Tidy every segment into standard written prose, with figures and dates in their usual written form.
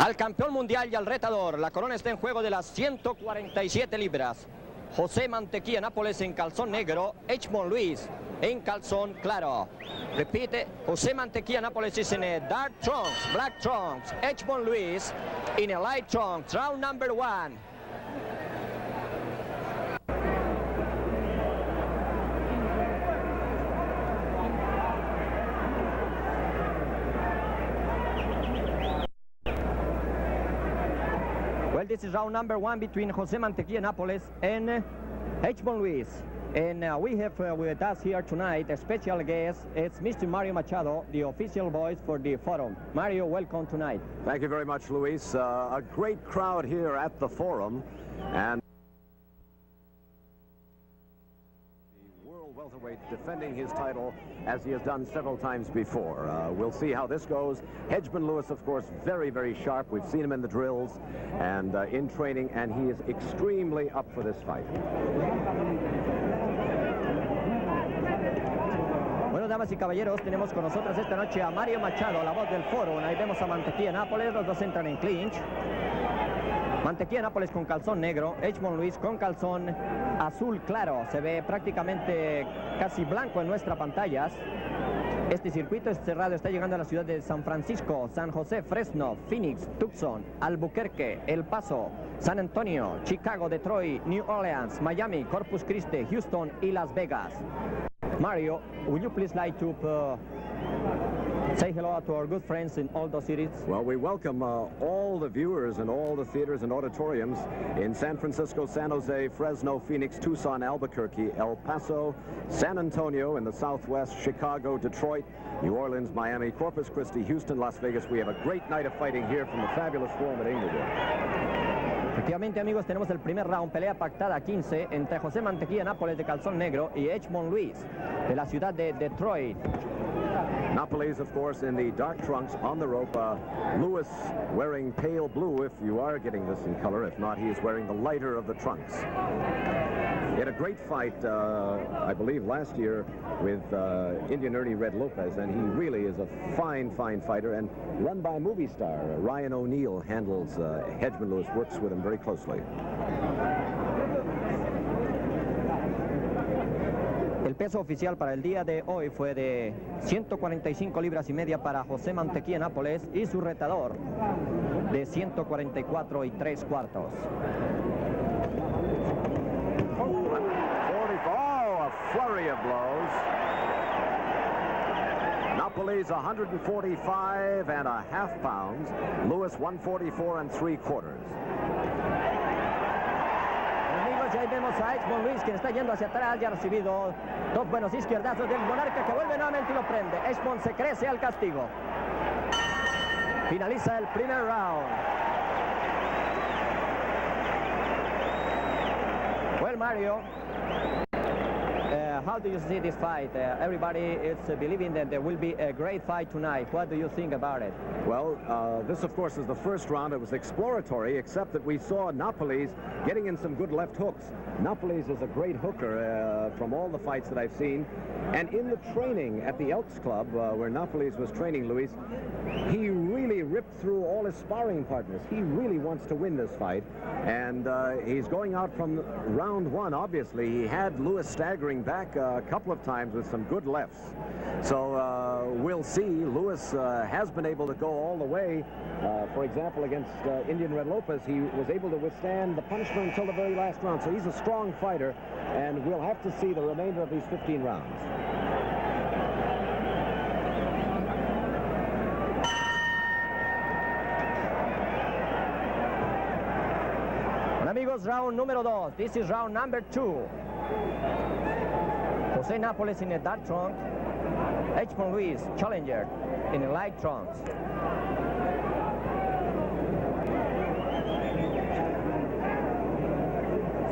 Al campeón mundial y al retador, la corona está en juego de las 147 libras. José Mantequilla Nápoles en calzón negro, Edmond Luis en calzón claro. Repite, José Mantequilla Nápoles is in a dark trunks, black trunks, Edmond Luis in a light trunks, round number 1. Well, this is round number 1 between José Mantequilla Nápoles and Edmond Luis. And we have with us here tonight a special guest. It's Mr. Mario Machado, the official voice for the forum. Mario, welcome tonight. Thank you very much, Luis. A great crowd here at the forum. And the world welterweight defending his title as he has done several times before. We'll see how this goes. Edmond Luis, of course, very, very sharp. We've seen him in the drills and in training, and he is extremely up for this fight. Bueno, damas y caballeros, tenemos con nosotros esta noche a Mario Machado, la voz del foro. Ahí vemos a Mantequilla Nápoles, los dos entran en clinch. Mantequilla Nápoles con calzón negro, Edmond Luis con calzón azul claro. Se ve prácticamente casi blanco en nuestras pantallas. Este circuito es cerrado, está llegando a la ciudad de San Francisco, San José, Fresno, Phoenix, Tucson, Albuquerque, El Paso, San Antonio, Chicago, Detroit, New Orleans, Miami, Corpus Christi, Houston y Las Vegas. Mario, would you please like to say hello to our good friends in all those cities? Well, we welcome all the viewers in all the theaters and auditoriums in San Francisco, San Jose, Fresno, Phoenix, Tucson, Albuquerque, El Paso, San Antonio in the Southwest, Chicago, Detroit, New Orleans, Miami, Corpus Christi, Houston, Las Vegas. We have a great night of fighting here from the fabulous forum at Inglewood. Efectivamente, amigos, tenemos el primer round, pelea pactada a 15 entre José Mantequilla Nápoles de calzón negro y Edmond Luis de la ciudad de Detroit. Nápoles, of course, in the dark trunks on the rope. Luis wearing pale blue, if you are getting this in color. If not, he is wearing the lighter of the trunks. He had a great fight, I believe, last year with Indian Ernie Red Lopez, and he really is a fine, fine fighter, and run by a movie star. Ryan O'Neal handles Edmond Luis, works with him very closely. El peso oficial para el día de hoy fue de 145 libras y media para José Mantequilla Nápoles y su retador de 144 y 3 cuartos. Oh, a flurry of blows. Nápoles 145 and a half pounds. Luis 144 and 3 quarters. Amigos, ya ahí vemos a Edmond Luis, quien está yendo hacia atrás, ya ha recibido dos buenos izquierdazos del monarca, que vuelve nuevamente y lo prende. Edmond se crece al castigo. Finaliza el primer round. Well, Mario, how do you see this fight? Everybody is believing that there will be a great fight tonight. What do you think about it? Well, this, of course, is the first round. It was exploratory, except that we saw Nápoles getting in some good left hooks. Nápoles is a great hooker from all the fights that I've seen. And in the training at the Elks Club, where Nápoles was training Luis, he really ripped through all his sparring partners. He really wants to win this fight. And he's going out from round 1, obviously. He had Luis staggering back a couple of times with some good lefts. So we'll see. Luis has been able to go all the way. For example, against Indian Red Lopez, he was able to withstand the punishment until the very last round. So he's a strong fighter, and we'll have to see the remainder of these 15 rounds. Bueno, amigos, round número 2. This is round number 2. José Nápoles in a dark trunk, Edmond Luis, challenger, in a light trunks.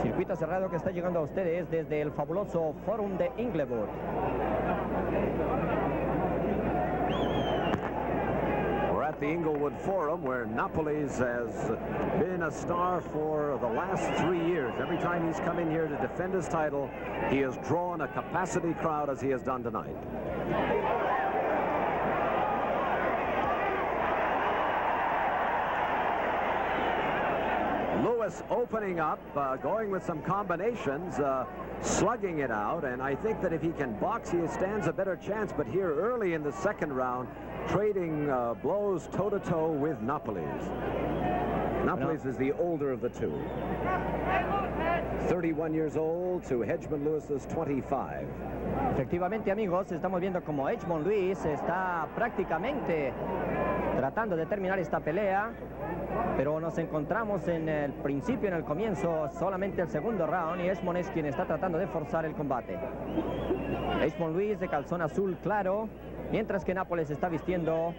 Circuito cerrado que está llegando a ustedes desde el fabuloso Forum de Inglewood. We're at the Inglewood Forum, where Nápoles has been a star for the last 3 years. Every time he's come in here to defend his title, he has drawn a capacity crowd as he has done tonight. Lewis opening up, going with some combinations, slugging it out, and I think that if he can box, he stands a better chance. But here early in the second round, trading blows toe-to-toe with Napoles. Napoles is the older of the two. 31 years old to Hedgemon Lewis's 25. Efectivamente, amigos, estamos viendo como Hedgemon Lewis está prácticamente tratando de terminar esta pelea, pero nos encontramos en el principio, en el comienzo, solamente el segundo round, y Hedgemon es quien está tratando de forzar el combate. Hedgemon Lewis de calzón azul claro, mientras que Nápoles está vistiendo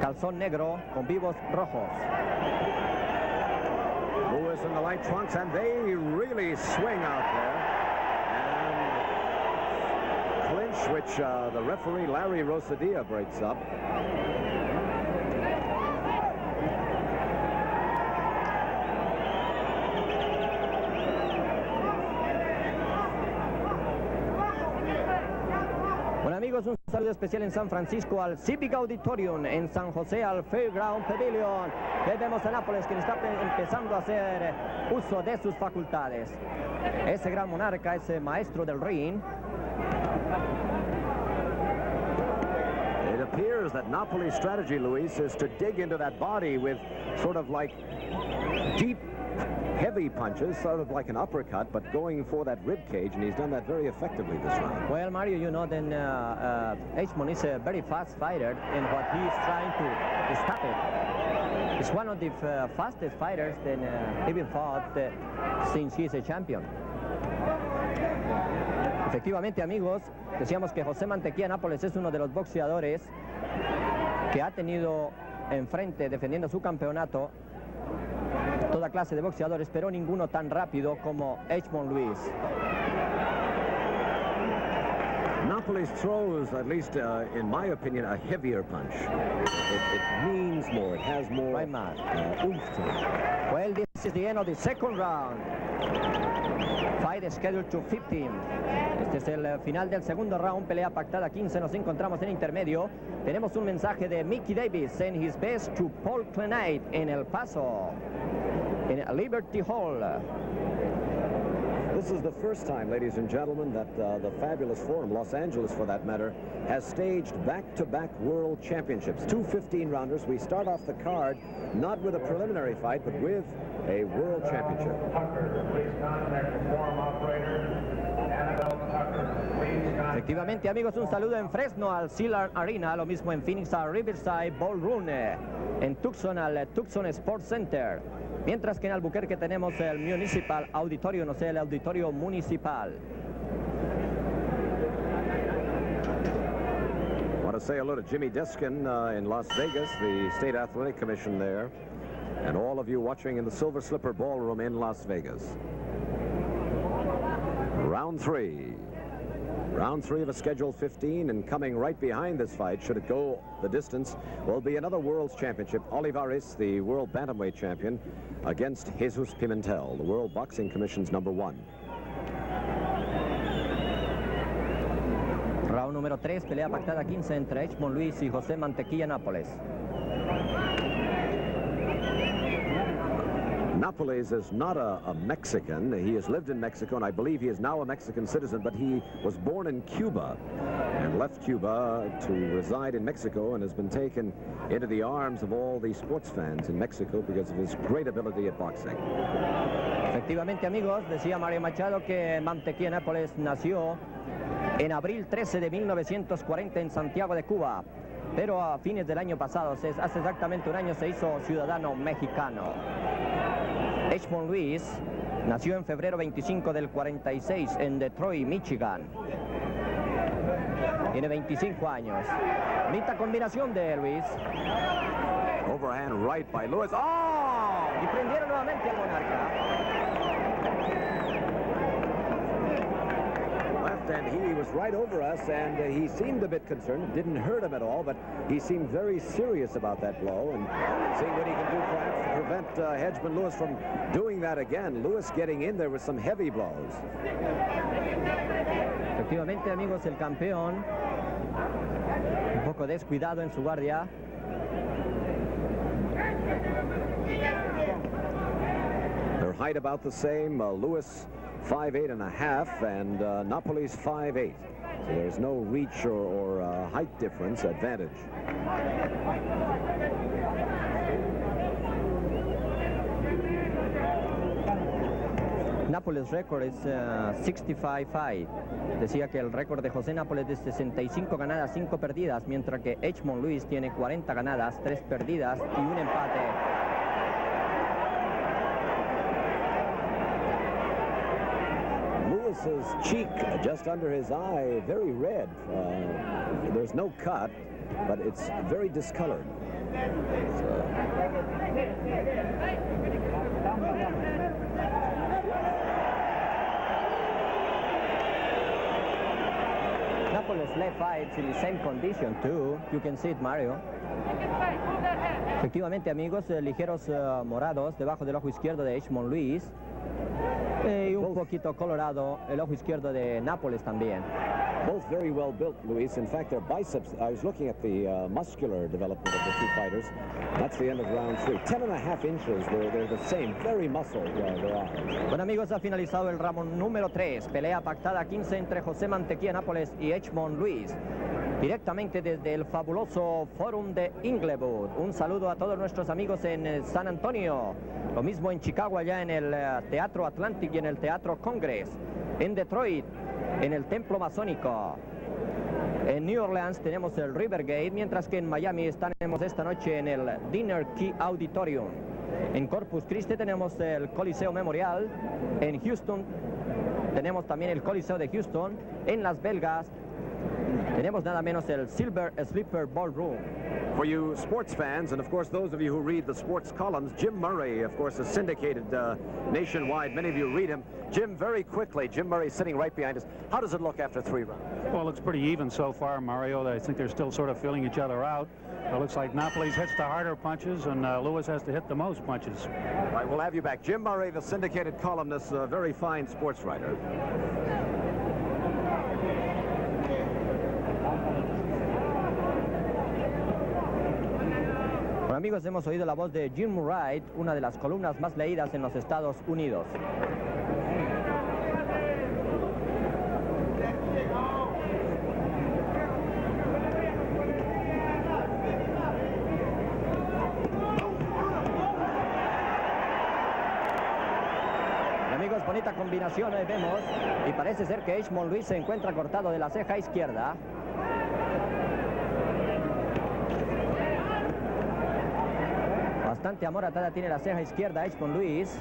calzón negro con vivos rojos. Lewis in the light trunks, and they really swing out there. And clinch, which the referee Larry Rosadilla breaks up. Bueno, amigos, un saludo especial en San Francisco al Civic Auditorium, en San José al Fairground Pavilion. Y vemos a Nápoles, quien está empezando a hacer uso de sus facultades. Ese gran monarca, ese maestro del ring. It appears that Napoli's strategy, Luis, is to dig into that body with sort of like deep, heavy punches, sort of like an uppercut, but going for that rib cage, and he's done that very effectively this round. Well, Mario, you know, then Hedgemon is a very fast fighter, and what he's trying to stop it. He's one of the fastest fighters that even fought since he's a champion. Efectivamente, amigos, decíamos que José Mantequilla Nápoles es uno de los boxeadores que ha tenido enfrente, defendiendo su campeonato, toda clase de boxeadores, pero ninguno tan rápido como Hedgemon Lewis. Napoles throws, at least in my opinion, a heavier punch. It means more, it has more oomph to it. Well, this is the end of the second round. Fight is scheduled to 15. Este es el final del segundo round, pelea pactada 15. Nos encontramos en intermedio. Tenemos un mensaje de Mickey Davis, send his best to Paul Clenite en El Paso, in Liberty Hall. This is the first time, ladies and gentlemen, that the fabulous Forum, Los Angeles for that matter, has staged back-to-back world championships. Two 15-rounders. We start off the card not with a preliminary fight, but with a world championship. Efectivamente, amigos, un saludo en Fresno al Sealand Arena, lo mismo en Phoenix al Riverside Ballroom, en Tucson al Tucson Sports Center, mientras que en Albuquerque tenemos el Municipal Auditorio, no sé, el Auditorio Municipal. I want to say hello to Jimmy Deskin in Las Vegas, the State Athletic Commission there, and all of you watching in the Silver Slipper Ballroom in Las Vegas. Round three. Round three of a scheduled 15, and coming right behind this fight, should it go the distance, will be another World's Championship. Olivares, the World Bantamweight Champion, against Jesus Pimentel, the World Boxing Commission's #1. Round número 3, pelea pactada 15 entre Hedgemon Lewis y José Mantequilla Nápoles. Napoles is not a Mexican. He has lived in Mexico, and I believe he is now a Mexican citizen, but he was born in Cuba and left Cuba to reside in Mexico, and has been taken into the arms of all the sports fans in Mexico because of his great ability at boxing. Efectivamente, amigos, decía Mario Machado que Mantequilla Nápoles nació en abril 13 de 1940 en Santiago de Cuba, pero a fines del año pasado, hace exactamente un año, se hizo ciudadano mexicano. Hedgemon Lewis nació en febrero 25 del 46 en Detroit, Michigan. Tiene 25 años. Bonita combinación de Lewis. Overhand right by Lewis. ¡Oh! Y prendieron nuevamente al monarca. And he was right over us, and he seemed a bit concerned. It didn't hurt him at all, but he seemed very serious about that blow, and seeing what he can do perhaps to prevent Hedgemon Lewis from doing that again. Lewis getting in there with some heavy blows. Efectivamente, amigos, el campeón un poco descuidado en su guardia. height about the same. Lewis 5'8.5", and Napoles 5'8". So there's no reach or height difference advantage. Nápoles récord es 65-5. Decía que el récord de José Nápoles es de 65 ganadas, 5 perdidas, mientras que Edmond Louis tiene 40 ganadas, 3 perdidas y un empate. Lewis's cheek just under his eye, very red. There's no cut, but it's very discolored. Nápoles left eye is in the same condition too. You can see it, Mario. Efectivamente, amigos, ligeros morados debajo del ojo izquierdo de Edmond Louis. Y un poquito colorado el ojo izquierdo de Nápoles también. Both very well built, Luis. In fact, their biceps, I was looking at the muscular development of the two fighters. That's the end of round 3. 10.5 inches, they're the same, very muscled, they are. Bueno, amigos, ha finalizado el round número 3. Pelea pactada 15 entre José Mantequilla Nápoles y Edmond Louis. Directamente desde el fabuloso Forum de Inglewood. Un saludo a todos nuestros amigos en San Antonio. Lo mismo en Chicago, allá en el Teatro Atlantic y en el Teatro Congress. En Detroit, en el Templo Masónico. En New Orleans tenemos el Rivergate, mientras que en Miami estaremos esta noche en el Dinner Key Auditorium. En Corpus Christi tenemos el Coliseo Memorial. En Houston tenemos también el Coliseo de Houston. En Las Vegas tenemos nada menos el Silver Slipper Ballroom. For you sports fans, and of course those of you who read the sports columns, Jim Murray, of course, is syndicated nationwide. Many of you read him. Jim, very quickly, Jim Murray sitting right behind us. How does it look after 3 rounds? Well, it looks pretty even so far, Mario. I think they're still sort of feeling each other out. It looks like Napoles hits the harder punches, and Lewis has to hit the most punches. All right, we'll have you back. Jim Murray, the syndicated columnist, a very fine sports writer. Bueno, amigos, hemos oído la voz de Jim Wright, una de las columnas más leídas en los Estados Unidos. Y amigos, bonita combinación vemos, y parece ser que Edmond Louis se encuentra cortado de la ceja izquierda. Bastante amoratada tiene la ceja izquierda Edmond Louis.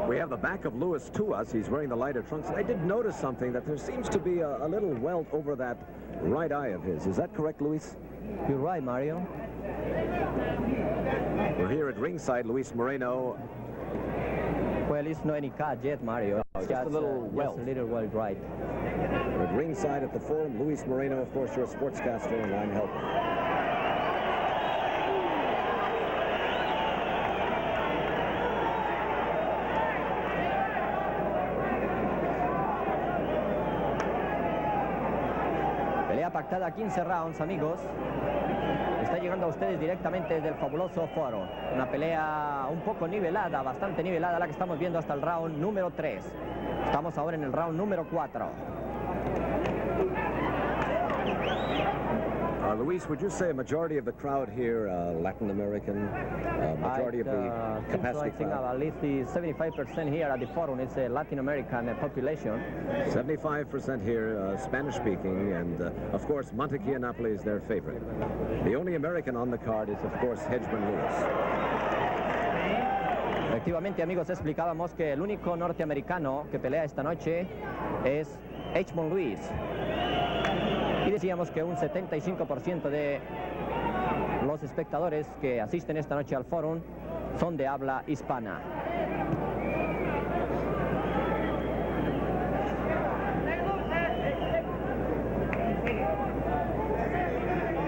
We have the back of Lewis to us. He's wearing the lighter trunks. I did notice something, that there seems to be a little welt over that right eye of his. Is that correct, Luis? You're right, Mario. We're here at ringside. Luis Moreno. Well, it's not any cut yet, Mario. Just a little welt. Just a little welt, right. We're at ringside at the Forum. Luis Moreno, of course, you're a sportscaster, and I'm helping. Pactada 15 rounds, amigos. Está llegando a ustedes directamente desde el fabuloso foro. Una pelea un poco nivelada, bastante nivelada, la que estamos viendo hasta el round número 3. Estamos ahora en el round número 4. Luis, would you say a majority of the crowd here, Latin American, majority of the capacity I think crowd? at least the 75% here at the forum is a Latin American population. 75% here, Spanish-speaking, and of course, Mantequilla Nápoles is their favorite. The only American on the card is, of course, Edmond Louis. Efectivamente, amigos, explicábamos que el único norteamericano que pelea esta noche es Edmond Louis. Y decíamos que un 75% de los espectadores que asisten esta noche al Forum son de habla hispana.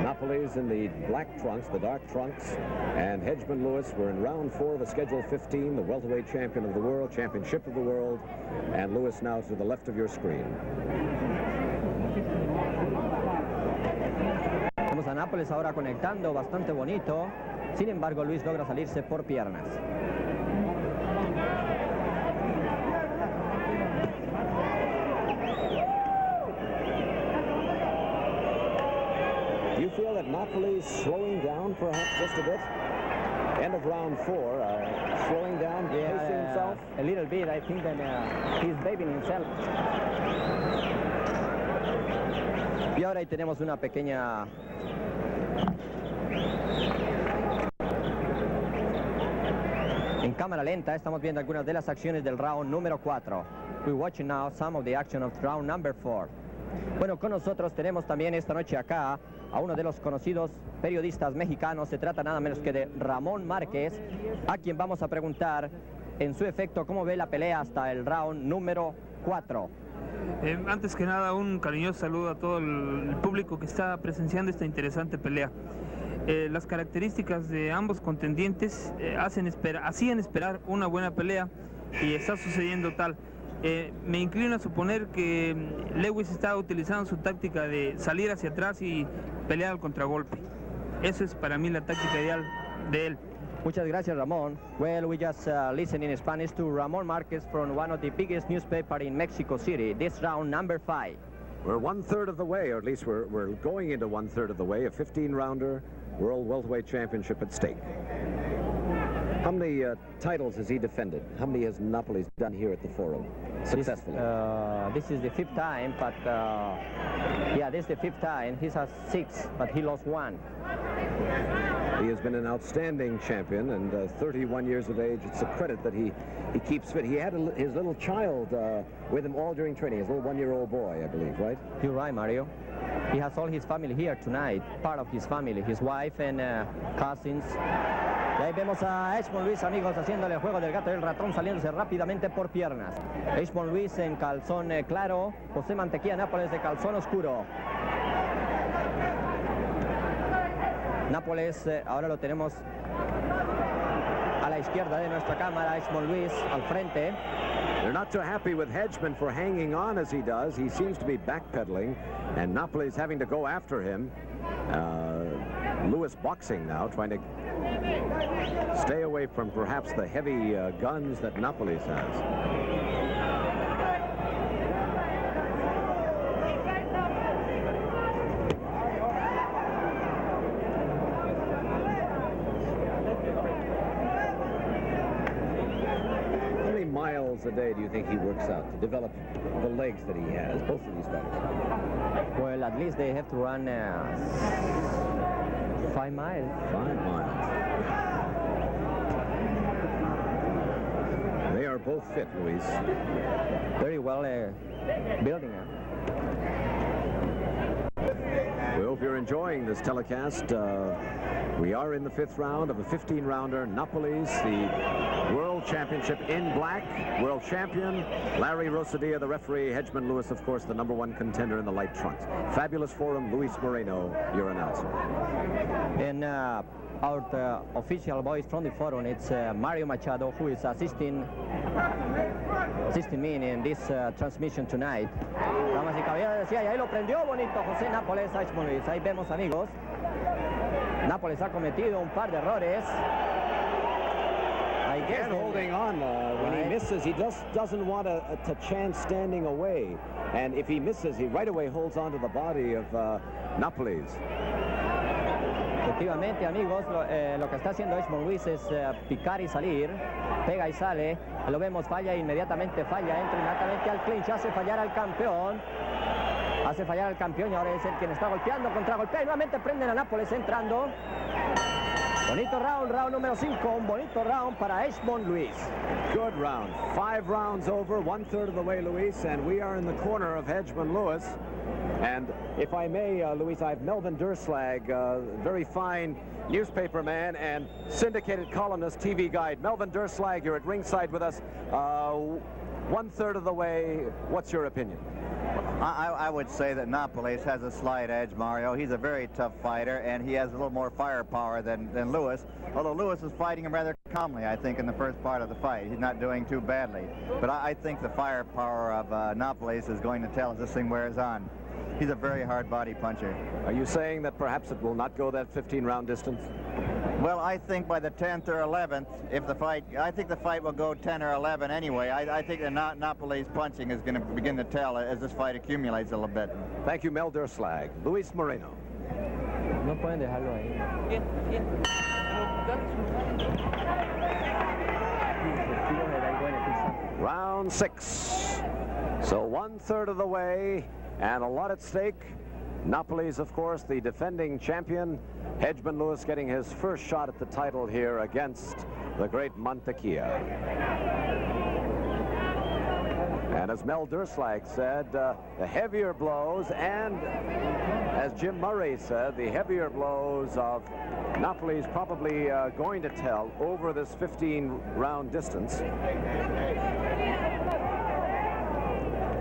Nápoles in the black trunks, the dark trunks, and Edmond Louis were in round 4 of the Schedule 15, the welterweight champion of the world, championship of the world, and Louis now to the left of your screen. Vamos a Nápoles ahora conectando, bastante bonito. Sin embargo, Luis logra salirse por piernas. Napoli slowing down perhaps just a bit. End of round 4, slowing down, pacing himself. A little bit, I think that he's babying himself. Y ahora ahí tenemos una pequeña... En cámara lenta estamos viendo algunas de las acciones del round número 4. We're watching now some of the action of round number 4. Bueno, con nosotros tenemos también esta noche acá a uno de los conocidos periodistas mexicanos. Se trata nada menos que de Ramón Márquez, a quien vamos a preguntar en su efecto cómo ve la pelea hasta el round número 4. Antes que nada, un cariñoso saludo a todo el público que está presenciando esta interesante pelea. Las características de ambos contendientes hacían esperar una buena pelea y está sucediendo tal. Me inclino a suponer que Lewis está utilizando su táctica de salir hacia atrás y pelear al contragolpe. Eso es para mí la táctica ideal de él. Muchas gracias, Ramón. Well, we just listen in Spanish to Ramón Márquez from one of the biggest newspapers in Mexico City. This round number 5. We're 1/3 of the way, or at least we're going into 1/3 of the way. A 15-rounder World Welterweight Championship at stake. How many titles has he defended? How many has Napoles done here at the Forum successfully? This is the 5th time, but yeah, this is the 5th time. He has 6, but he lost 1. He has been an outstanding champion, and 31 years of age. It's a credit that he keeps fit. He had his little child with him all during training, his little 1-year-old boy, I believe, right? You're right, Mario. He has all his family here tonight, part of his family, his wife and cousins. Y ahí vemos a Edmond Luis, amigos, haciéndole el juego del gato y el ratón, saliéndose rápidamente por piernas. Edmond Luis en calzón claro, José Mantequilla Nápoles de calzón oscuro. Nápoles, ahora lo tenemos a la izquierda de nuestra cámara, Edmond Luis al frente. They're not too happy with Hedgeman for hanging on as he does. He seems to be backpedaling, and Napoles having to go after him. Lewis boxing now, trying to stay away from perhaps the heavy guns that Napoles has. A day do you think he works out to develop the legs that he has, both of these fighters? Well, at least they have to run 5 miles. 5 miles. They are both fit, Luis. Very well building up. We hope you're enjoying this telecast. We are in the 5th round of a 15-rounder. Napoles, the World Championship in black. World champion, Larry Rosadilla, the referee. Hedgeman Lewis, of course, the #1 contender in the light trunks. Fabulous Forum, Luis Moreno, your announcer. And our official voice from the Forum, it's Mario Machado, who is assisting me in this transmission tonight. Damas y caballeros, decía, y ahí lo prendió bonito José Nápoles a Edmond Luis. Ahí vemos, amigos. Nápoles ha cometido un par de errores. Again, holding on. When he misses, he just doesn't want to chance standing away. And if he misses, he right away holds on to the body of Napoles. Efectivamente, amigos, lo que está haciendo Edmond Luis es picar y salir, pega y sale. Lo vemos, falla inmediatamente, entra inmediatamente al clinch, hace fallar al campeón. Hace fallar al campeón y ahora es él quien está golpeando, contragolpea y nuevamente prenden a Nápoles entrando. Bonito round número 5, un bonito round para Edmond Luis. Good round. 5 rounds over, 1/3 of the way, Luis, and we are in the corner of Hedgeman Lewis. And if I may, Luis, I have Melvin Durslag, very fine newspaper man and syndicated columnist, TV guide. Melvin Durslag, you're at ringside with us. 1/3 of the way, what's your opinion? I would say that Napoles has a slight edge, Mario. He's a very tough fighter, and he has a little more firepower than Lewis, although Lewis is fighting him rather calmly, I think, in the first part of the fight. He's not doing too badly. But I think the firepower of Napoles is going to tell as this thing wears on. He's a very hard body puncher. Are you saying that perhaps it will not go that 15-round distance? Well, I think by the 10th or 11th, I think the fight will go 10 or 11 anyway. I think the Napoles punching is going to begin to tell as this fight accumulates a little bit. Thank you, Mel Durslag. Luis Moreno. No pueden dejarlo ahí. Bien, bien. Round 6. So 1/3 of the way and a lot at stake. Napoli's, of course, the defending champion. Hedgemon Lewis getting his first shot at the title here against the great Mantequilla. And as Mel Durslag said, the heavier blows, and as Jim Murray said, the heavier blows of Napoli's probably going to tell over this 15-round distance.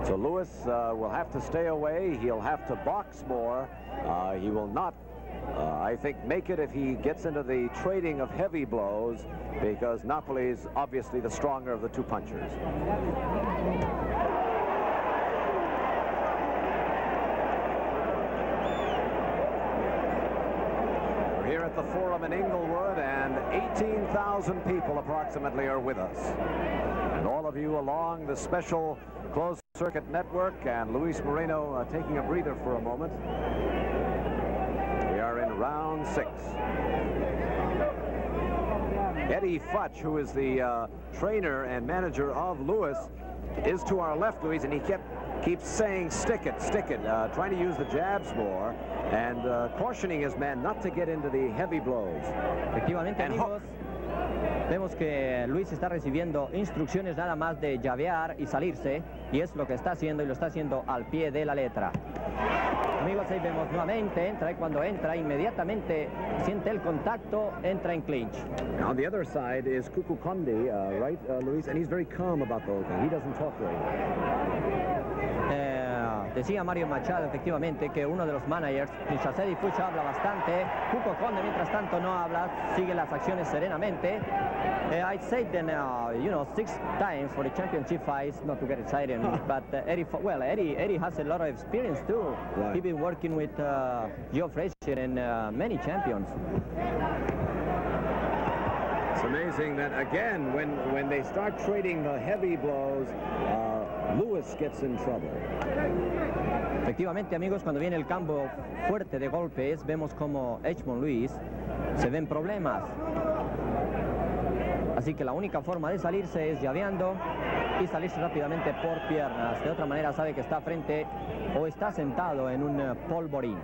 So Lewis will have to stay away. He'll have to box more. He will not, I think, make it if he gets into the trading of heavy blows, because Napoli's obviously the stronger of the two punchers. We're here at the Forum in Inglewood, and 18,000 people approximately are with us. And all of you along the special closed circuit network, and Luis Moreno taking a breather for a moment. We are in round 6. Eddie Futch, who is the trainer and manager of Lewis, is to our left, Luis, and he keeps saying stick it, trying to use the jabs more, and cautioning his man not to get into the heavy blows. Efectivamente, amigos, vemos que Luis está recibiendo instrucciones nada más de llavear y salirse, y es lo que está haciendo, y lo está haciendo al pie de la letra. Amigos, ahí vemos nuevamente, entra, y cuando entra inmediatamente siente el contacto, entra en clinch. On the other side is Cuco Conde, right, Luis, and he's very calm about the whole thing. He doesn't talk very much. Decía Mario Machado, efectivamente, que uno de los managers, Nishasedi Fuch, habla bastante. Cuco Conde, mientras tanto, no habla, sigue las acciones serenamente. I'd say then, you know, 6 times for the championship fights, not to get excited, but Eddie has a lot of experience too. Right. He's been working with Joe Frazier and many champions. It's amazing that, again, when they start trading the heavy blows, Lewis gets in trouble. Efectivamente, amigos, cuando viene el cambio fuerte de golpes, vemos como Hedgemon Lewis se ven problemas. Así que la única forma de salirse es llaveando y salirse rápidamente por piernas. De otra manera sabe que está frente o está sentado en un polvorín.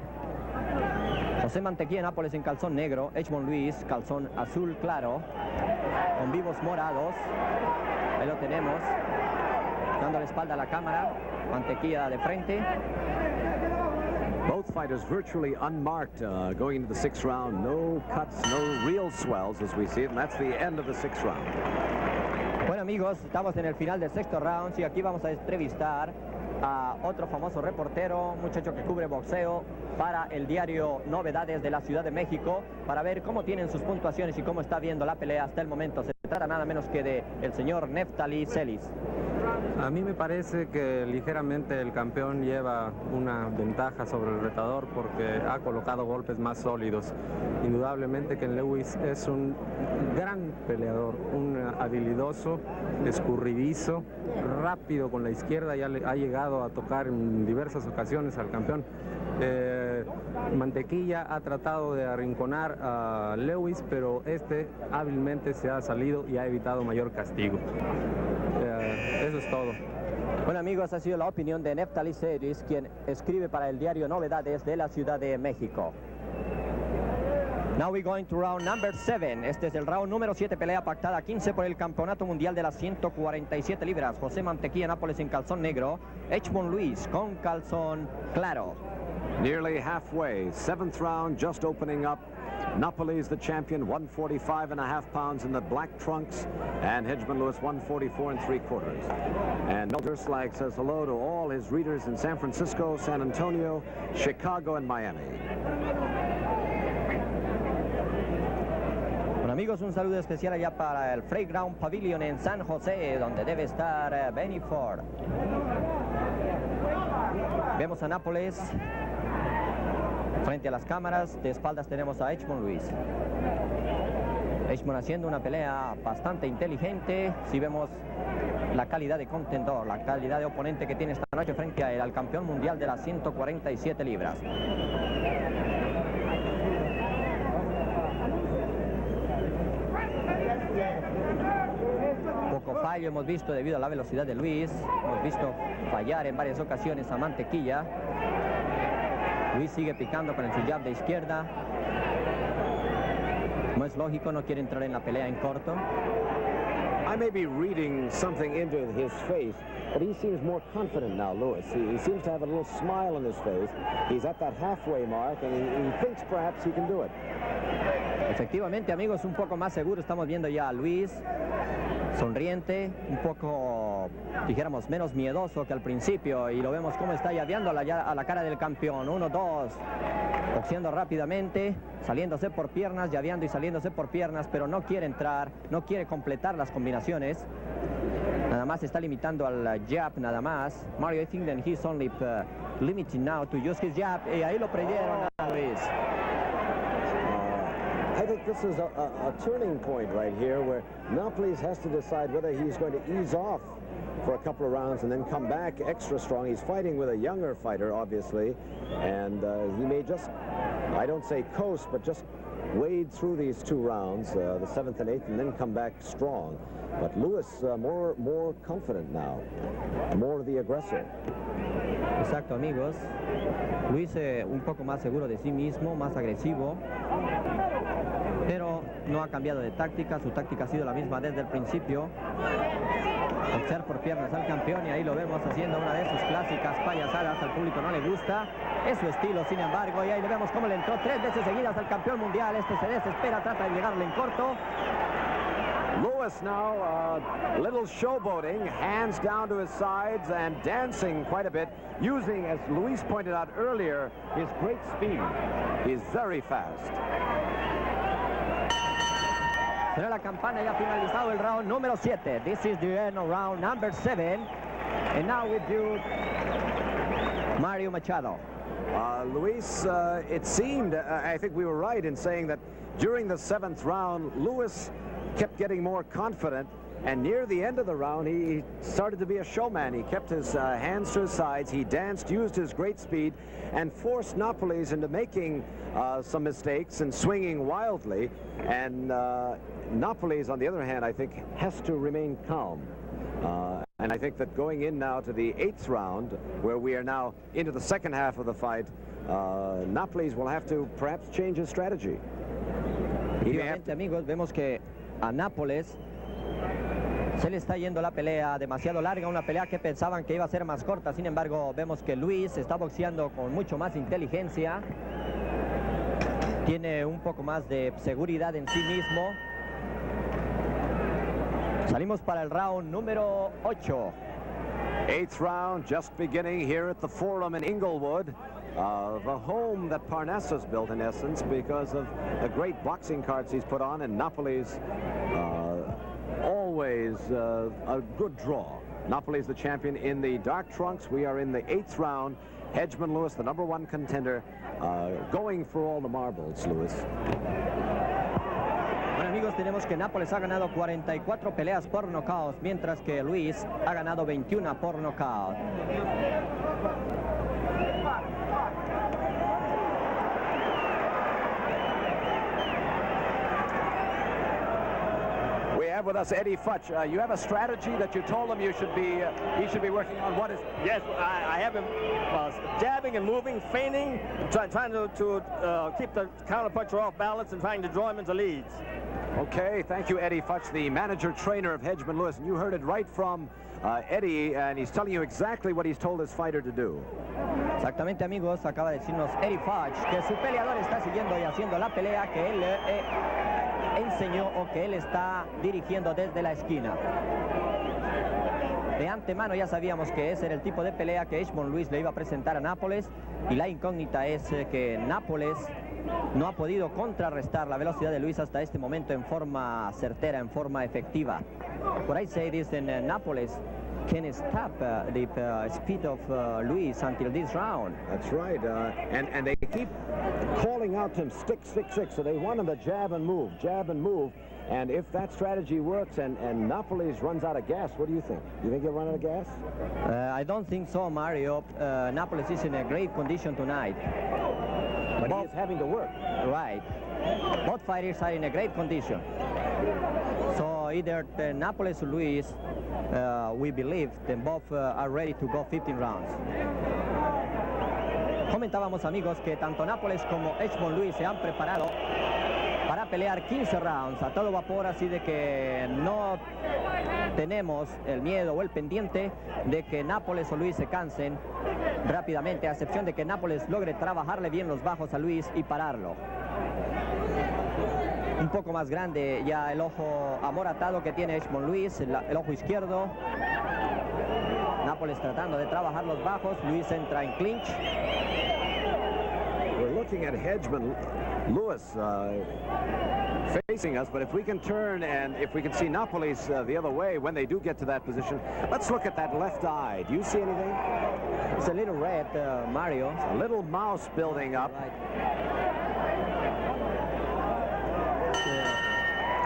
José Mantequilla Nápoles en calzón negro, Hedgemon Lewis calzón azul claro, con vivos morados. Ahí lo tenemos, dando la espalda a la cámara. Mantequilla de frente. Both fighters virtually unmarked going into the 6th round. No cuts, no real swells as we see it, and that's the end of the 6th round. Bueno, amigos, estamos en el final del 6º round y aquí vamos a entrevistar a otro famoso reportero, muchacho que cubre boxeo para el diario Novedades de la Ciudad de México, para ver cómo tienen sus puntuaciones y cómo está viendo la pelea hasta el momento. Se trata nada menos que de el señor Neftali Celis. A mí me parece que ligeramente el campeón lleva una ventaja sobre el retador porque ha colocado golpes más sólidos. Indudablemente que Lewis es un gran peleador, un habilidoso, escurridizo, rápido con la izquierda, ya le ha llegado a tocar en diversas ocasiones al campeón. Mantequilla ha tratado de arrinconar a Lewis, pero este hábilmente se ha salido y ha evitado mayor castigo. Eso es todo. Bueno, amigos, ha sido la opinión de Neftali Celis, quien escribe para el diario Novedades de la Ciudad de México. Now we're going to round number 7. Este es el round número 7, pelea pactada 15 por el Campeonato Mundial de las 147 libras. José Mantequilla Nápoles en calzón negro, Hedgemon Lewis con calzón claro. Nearly halfway, 7th round just opening up. Napoli's the champion, 145.5 pounds in the black trunks, and Hedgemon Lewis 144 3/4. And Mel Durslag says hello to all his readers in San Francisco, San Antonio, Chicago, and Miami. Bueno, amigos, un saludo especial allá para el Fairground Pavilion en San José, donde debe estar Benny Ford. Vemos a Nápoles frente a las cámaras, de espaldas tenemos a Hedgemon Lewis. Hedgemon haciendo una pelea bastante inteligente. Si vemos la calidad de contendor, la calidad de oponente que tiene esta noche frente a él, al campeón mundial de las 147 libras. poco fallo hemos visto debido a la velocidad de Luis. Hemos visto fallar en varias ocasiones a Mantequilla. Luis sigue picando con su jab de izquierda. No es lógico, no quiere entrar en la pelea en corto. I may be reading something into his face, but he seems more confident now, Lewis. He seems to have a little smile on his face. He's at that halfway mark, and he thinks perhaps he can do it. Efectivamente, amigos, un poco más seguro. Estamos viendo ya a Luis sonriente, un poco, dijéramos, menos miedoso que al principio, y lo vemos cómo está llaveando a la cara del campeón. 1, 2, boxeando rápidamente, saliéndose por piernas, llaveando y saliéndose por piernas, pero no quiere entrar, no quiere completar las combinaciones. Nada más está limitando al jab, nada más. Mario, I think that he's only limiting now to use his jab, y ahí lo prendieron a Luis. I think this is a turning point right here where Napoles has to decide whether he's going to ease off for a couple of rounds and then come back extra strong. He's fighting with a younger fighter, obviously, and he may just, I don't say coast, but just wade through these 2 rounds, the 7th and 8th, and then come back strong. But Lewis more confident now, more the aggressor. Exacto, amigos. Luis un poco más seguro de sí mismo, más agresivo, pero no ha cambiado de táctica. Su táctica ha sido la misma desde el principio. Boxear por piernas al campeón, y ahí lo vemos haciendo una de sus clásicas payasadas. Al público no le gusta, es su estilo, sin embargo, y ahí le vemos cómo le entró 3 veces seguidas al campeón mundial. Este se desespera, trata de llegarle en corto. Lewis now a little showboating, hands down to his sides and dancing quite a bit, using, as Luis pointed out earlier, his great speed. He's very fast. Será la campana, ya finalizado el round número 7. This is the end of round number 7. And now with you, Mario Machado. Luis, it seemed, I think we were right in saying that during the 7th round, Lewis kept getting more confident, and near the end of the round, he started to be a showman. He kept his hands to his sides, he danced, used his great speed, and forced Napoles into making some mistakes and swinging wildly. And Napoles, on the other hand, I think, has to remain calm. And I think that going in now to the 8th round, where we are now into the second half of the fight, Napoles will have to perhaps change his strategy. Efectivamente, amigos, vemos que a Nápoles se le está yendo la pelea demasiado larga, una pelea que pensaban que iba a ser más corta. Sin embargo, vemos que Luis está boxeando con mucho más inteligencia, tiene un poco más de seguridad en sí mismo. Salimos para el round número 8. 8th round just beginning here at the Forum in Inglewood, the home that Parnassus built in essence because of the great boxing cards he's put on, and Napoles always a good draw. Napoles the champion in the dark trunks. We are in the 8th round. Hedgemon Lewis, the #1 contender, going for all the marbles, Lewis. Bueno, amigos, tenemos que Nápoles ha ganado 44 peleas por nocaut, mientras que Luis ha ganado 21 por nocaut. We have with us Eddie Futch. You have a strategy that you told him he should be working on. What is it? Yes, I have him jabbing and moving, feigning, trying to keep the counterpuncher off balance and trying to draw him into leads. Okay, thank you, Eddie Futch, the manager-trainer of Hedgemon Lewis. And you heard it right from Eddie, and he's telling you exactly what he's told his fighter to do. Exactamente, amigos, acaba de decirnos Eddie Futch que su peleador está siguiendo y haciendo la pelea que él enseñó o que él está dirigiendo desde la esquina. De antemano ya sabíamos que ese era el tipo de pelea que Hedgemon Lewis le iba a presentar a Nápoles, y la incógnita es que Nápoles no ha podido contrarrestar la velocidad de Luis hasta este momento en forma certera, en forma efectiva. What I say is that Nápoles can stop the speed of Luis until this round. That's right, and they keep calling out to him, stick, stick, stick, so they want him to jab and move, and if that strategy works and Napoles runs out of gas, what do you think? You think he'll run out of gas? I don't think so, Mario. Napoles is in a great condition tonight. But he is having to work. Right. Both fighters are in a great condition. So either the Nápoles or Luis, we believe that both are ready to go 15 rounds. Comentábamos, amigos, que tanto Nápoles como Edgemont Luis se han preparado para pelear 15 rounds a todo vapor, así de que no tenemos el miedo o el pendiente de que Nápoles o Luis se cansen rápidamente, a excepción de que Nápoles logre trabajarle bien los bajos a Luis y pararlo. Un poco más grande ya el ojo amoratado que tiene Edgemont Luis, el ojo izquierdo. Nápoles tratando de trabajar los bajos, Luis entra en clinch. We're looking at Edgemont Lewis facing us, but if we can turn and if we can see Nápoles the other way when they do get to that position, let's look at that left eye. Do you see anything? It's a little red, Mario. A little mouse building up. Right.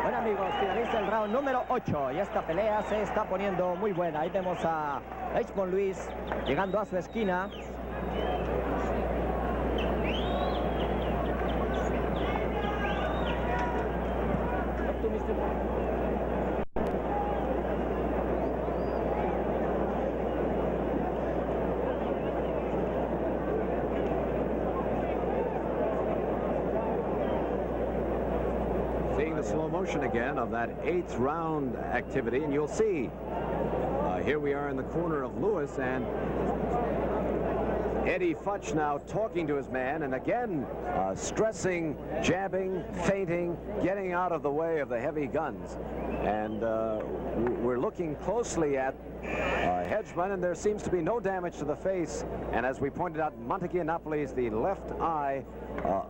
Bueno, amigos, finaliza el round número 8 y esta pelea se está poniendo muy buena. Ahí vemos a Edgemont Luis llegando a su esquina. Seeing the slow motion again of that 8th round activity, and you'll see here we are in the corner of Lewis, and Eddie Futch now talking to his man, and again stressing jabbing, feinting, getting out of the way of the heavy guns. And we're looking closely at Edgemont, and there seems to be no damage to the face. And as we pointed out, Montequia Nápoles, the left eye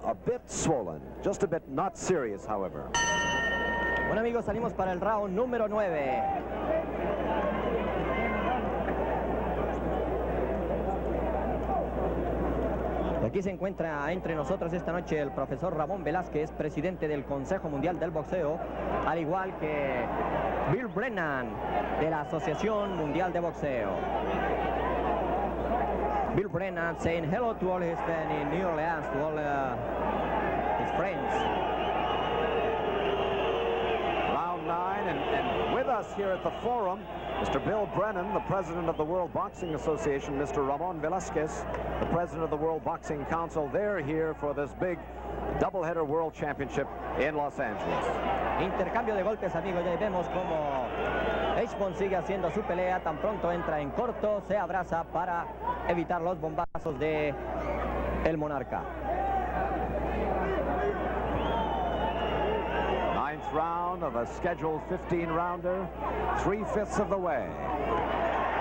a bit swollen, just a bit, not serious, however. Bueno, amigos, salimos para el round número 9. Aquí se encuentra entre nosotros esta noche el profesor Ramón Velázquez, presidente del Consejo Mundial del Boxeo, al igual que Bill Brennan, de la Asociación Mundial de Boxeo. Bill Brennan saying hello to all his fans in New Orleans, to all his friends. Round 9, and with us here at the forum, Mr. Bill Brennan, the president of the World Boxing Association, Mr. Ramon Velasquez, the president of the World Boxing Council. They're here for this big doubleheader world championship in Los Angeles. Intercambio de golpes, amigos, ya vemos como Edgemont sigue haciendo su pelea, tan pronto entra en corto, se abraza para evitar los bombazos de el monarca. 9th round of a scheduled 15-rounder, 3/5 of the way.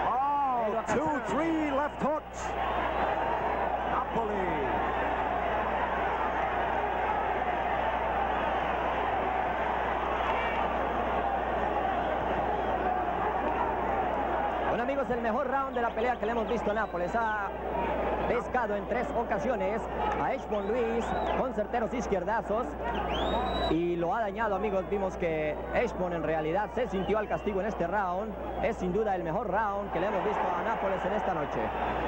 Oh, 2-3 left hooks. Napoli. Bueno, amigos, el mejor round de la pelea que le hemos visto a Nápoles. Ha pescado en 3 ocasiones a Edgemont Luis con certeros izquierdazos y lo ha dañado, amigos. Vimos que Edgemont en realidad se sintió al castigo en este round. Es sin duda el mejor round que le hemos visto a Nápoles en esta noche.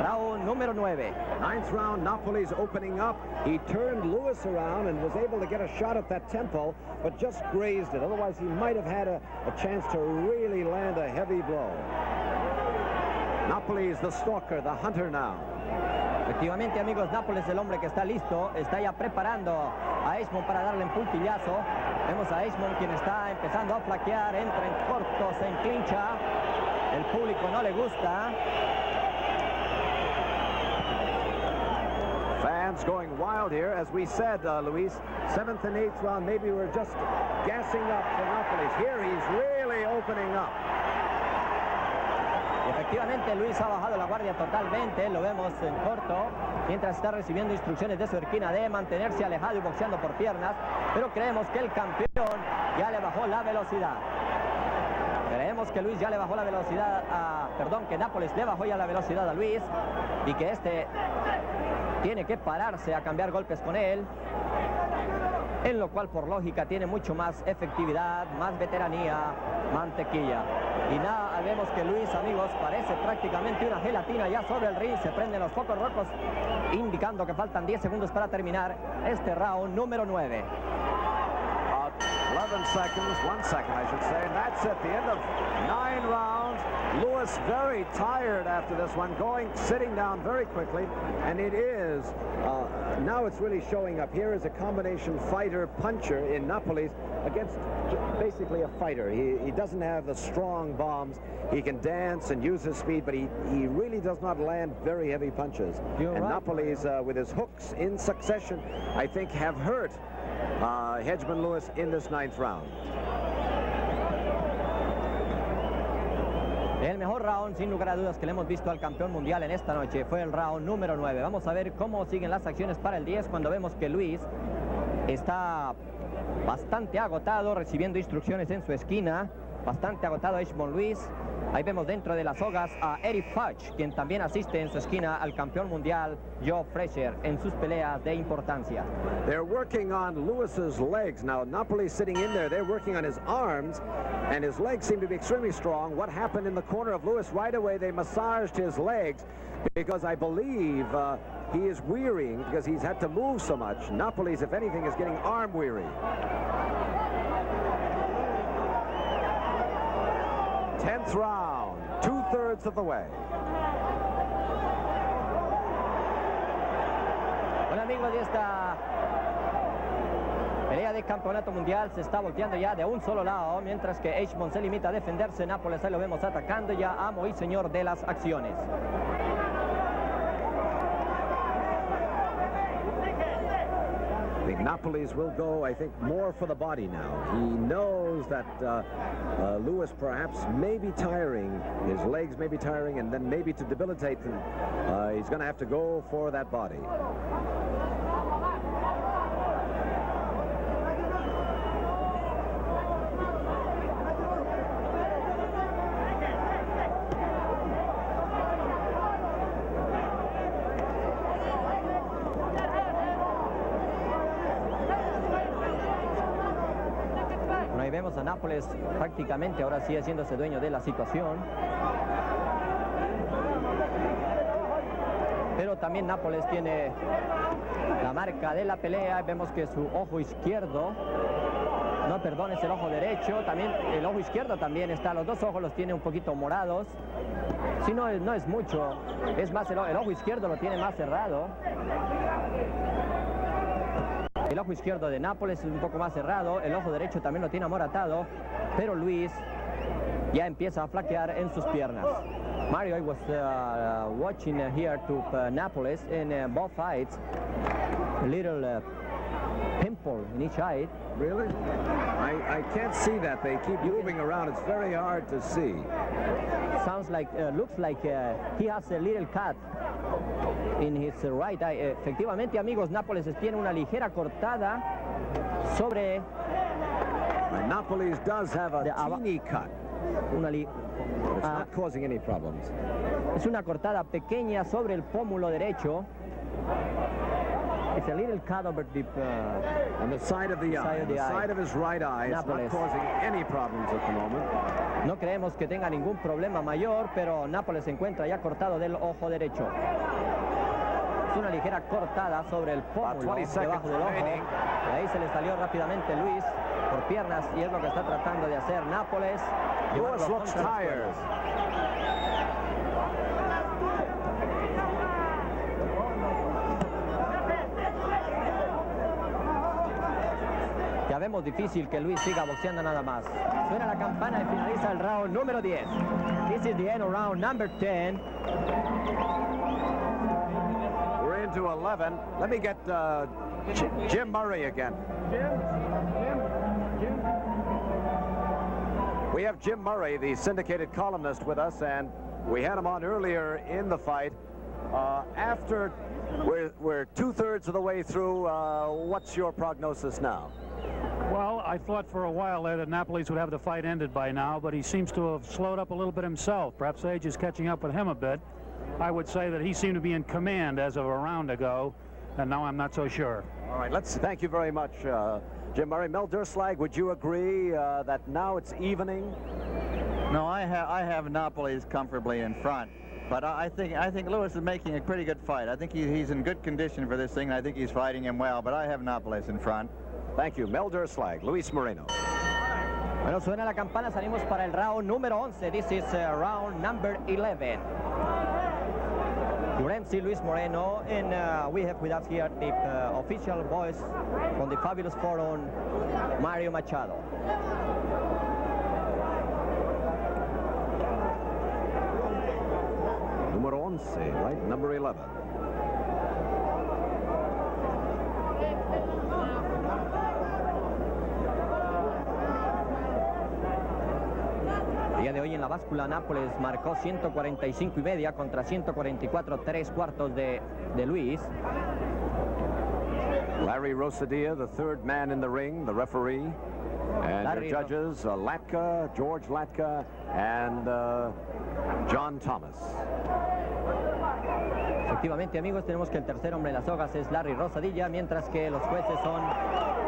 Round número 9. 9th round, Napoli's opening up. He turned Lewis around and was able to get a shot at that tempo, but just grazed it. Otherwise, he might have had a chance to really land a heavy blow. Napoli's the stalker, the hunter now. Efectivamente, amigos, Nápoles, el hombre que está listo, está ya preparando a Edgemont para darle un puntillazo. Vemos a Edgemont, quien está empezando a flaquear, entra en corto, se enclincha. El público no le gusta. Fans going wild here, as we said, Luis. 7th and 8th round, maybe we're just gassing up for Nápoles. Here he's really opening up. Efectivamente, Luis ha bajado la guardia totalmente, lo vemos en corto, mientras está recibiendo instrucciones de su esquina de mantenerse alejado y boxeando por piernas, pero creemos que el campeón ya le bajó la velocidad. Creemos que Luis ya le bajó la velocidad que Nápoles le bajó ya la velocidad a Luis y que este tiene que pararse a cambiar golpes con él. en lo cual por lógica tiene mucho más efectividad, más veteranía, Mantequilla. Y nada, vemos que Luis, amigos, parece prácticamente una gelatina ya sobre el ring. Se prenden los focos rojos, indicando que faltan 10 segundos para terminar este round número 9. 11 seconds, 1 second I should say, and that's at the end of 9 rounds. Lewis very tired after this one, sitting down very quickly, and it is, now it's really showing up. Here is a combination fighter puncher in Napoles against basically a fighter. He doesn't have the strong bombs. He can dance and use his speed, but he really does not land very heavy punches. And Napoles, with his hooks in succession, I think have hurt Hedgemon Lewis in this 9th round. El mejor round, sin lugar a dudas, que le hemos visto al campeón mundial en esta noche fue el round número 9. Vamos a ver cómo siguen las acciones para el 10 cuando vemos que Luis está bastante agotado, recibiendo instrucciones en su esquina. Bastante agotado Hedgemon Lewis. Ahí vemos dentro de las sogas a Eric Fudge, quien también asiste en su esquina al campeón mundial Joe Frazier en sus peleas de importancia. They're working on Lewis's legs. Now, Napoli sitting in there, they're working on his arms, and his legs seem to be extremely strong. What happened in the corner of Lewis? Right away, they massaged his legs because I believe he is wearying because he's had to move so much. Napoles, if anything, is getting arm weary. 10th round, 2/3 of the way. Bueno, amigos, y esta pelea de campeonato mundial se está volteando ya de un solo lado, mientras que Hedgemon se limita a defenderse. Nápoles, ahí lo vemos atacando ya, amo y señor de las acciones. Napoles will go, I think, more for the body now. He knows that Lewis perhaps may be tiring, his legs may be tiring, and then maybe to debilitate them, he's going to have to go for that body. Ahí vemos a Nápoles prácticamente ahora sí haciéndose dueño de la situación. Pero también Nápoles tiene la marca de la pelea. Vemos que su ojo izquierdo, no, perdón, es el ojo derecho. También el ojo izquierdo también está, los dos ojos los tiene un poquito morados. Si no, no es mucho, es más, el ojo izquierdo lo tiene más cerrado. El ojo izquierdo de Nápoles es un poco más cerrado, el ojo derecho también lo tiene amoratado, pero Luis ya empieza a flaquear en sus piernas. Mario, I was watching here to Nápoles in both fights, a little pimple in each eye. Really? I can't see that. They keep moving around. It's very hard to see. Sounds like, looks like he has a little cut in his right eye. Efectivamente, amigos, Nápoles tiene una ligera cortada sobre... Nápoles does have a teeny cut. It's not causing any problems. Es una cortada pequeña sobre el pómulo derecho. It's a little cut over the... on the side of the eye. On the side of his right eye. It's not causing any problems at the moment. No creemos que tenga ningún problema mayor, pero Nápoles se encuentra ya cortado del ojo derecho. Es una ligera cortada sobre el pómulo debajo del ojo. Y ahí se le salió rápidamente Luis por piernas y es lo que está tratando de hacer Nápoles. Lewis looks tired. Ya vemos difícil que Luis siga boxeando nada más. Suena la campana y finaliza el round número 10. This is the end of round number 10. We're into 11. Let me get Jim Murray again. Jim. We have Jim Murray, the syndicated columnist, with us, and we had him on earlier in the fight. After we're 2/3 of the way through, what's your prognosis now? Well, I thought for a while there that Nápoles would have the fight ended by now, but he seems to have slowed up a little bit himself. Perhaps age is catching up with him a bit. I would say that he seemed to be in command as of a round ago, and now I'm not so sure. All right, thank you very much, Jim Murray. Mel Durslag, would you agree that now it's evening? No, I have Napoles comfortably in front. But I think Lewis is making a pretty good fight. I think he's in good condition for this thing. I think he's fighting him well, but I have Napoles in front. Thank you. Mel Durslag, Luis Moreno. Bueno, suena la campana, salimos para el round número 11. This is round number 11. Your MC, Luis Moreno, and we have with us here the official voice from the Fabulous Forum, Mario Machado. Número 11, right? Number 11. El día de hoy en la báscula Nápoles marcó 145.5 contra 144 3/4 de Luis. Larry Rosadilla, the third man in the ring, the referee. And Larry, your judges, Latka, George Latka, and John Thomas. Efectivamente, amigos, tenemos que el tercer hombre en las sogas es Larry Rosadilla, mientras que los jueces son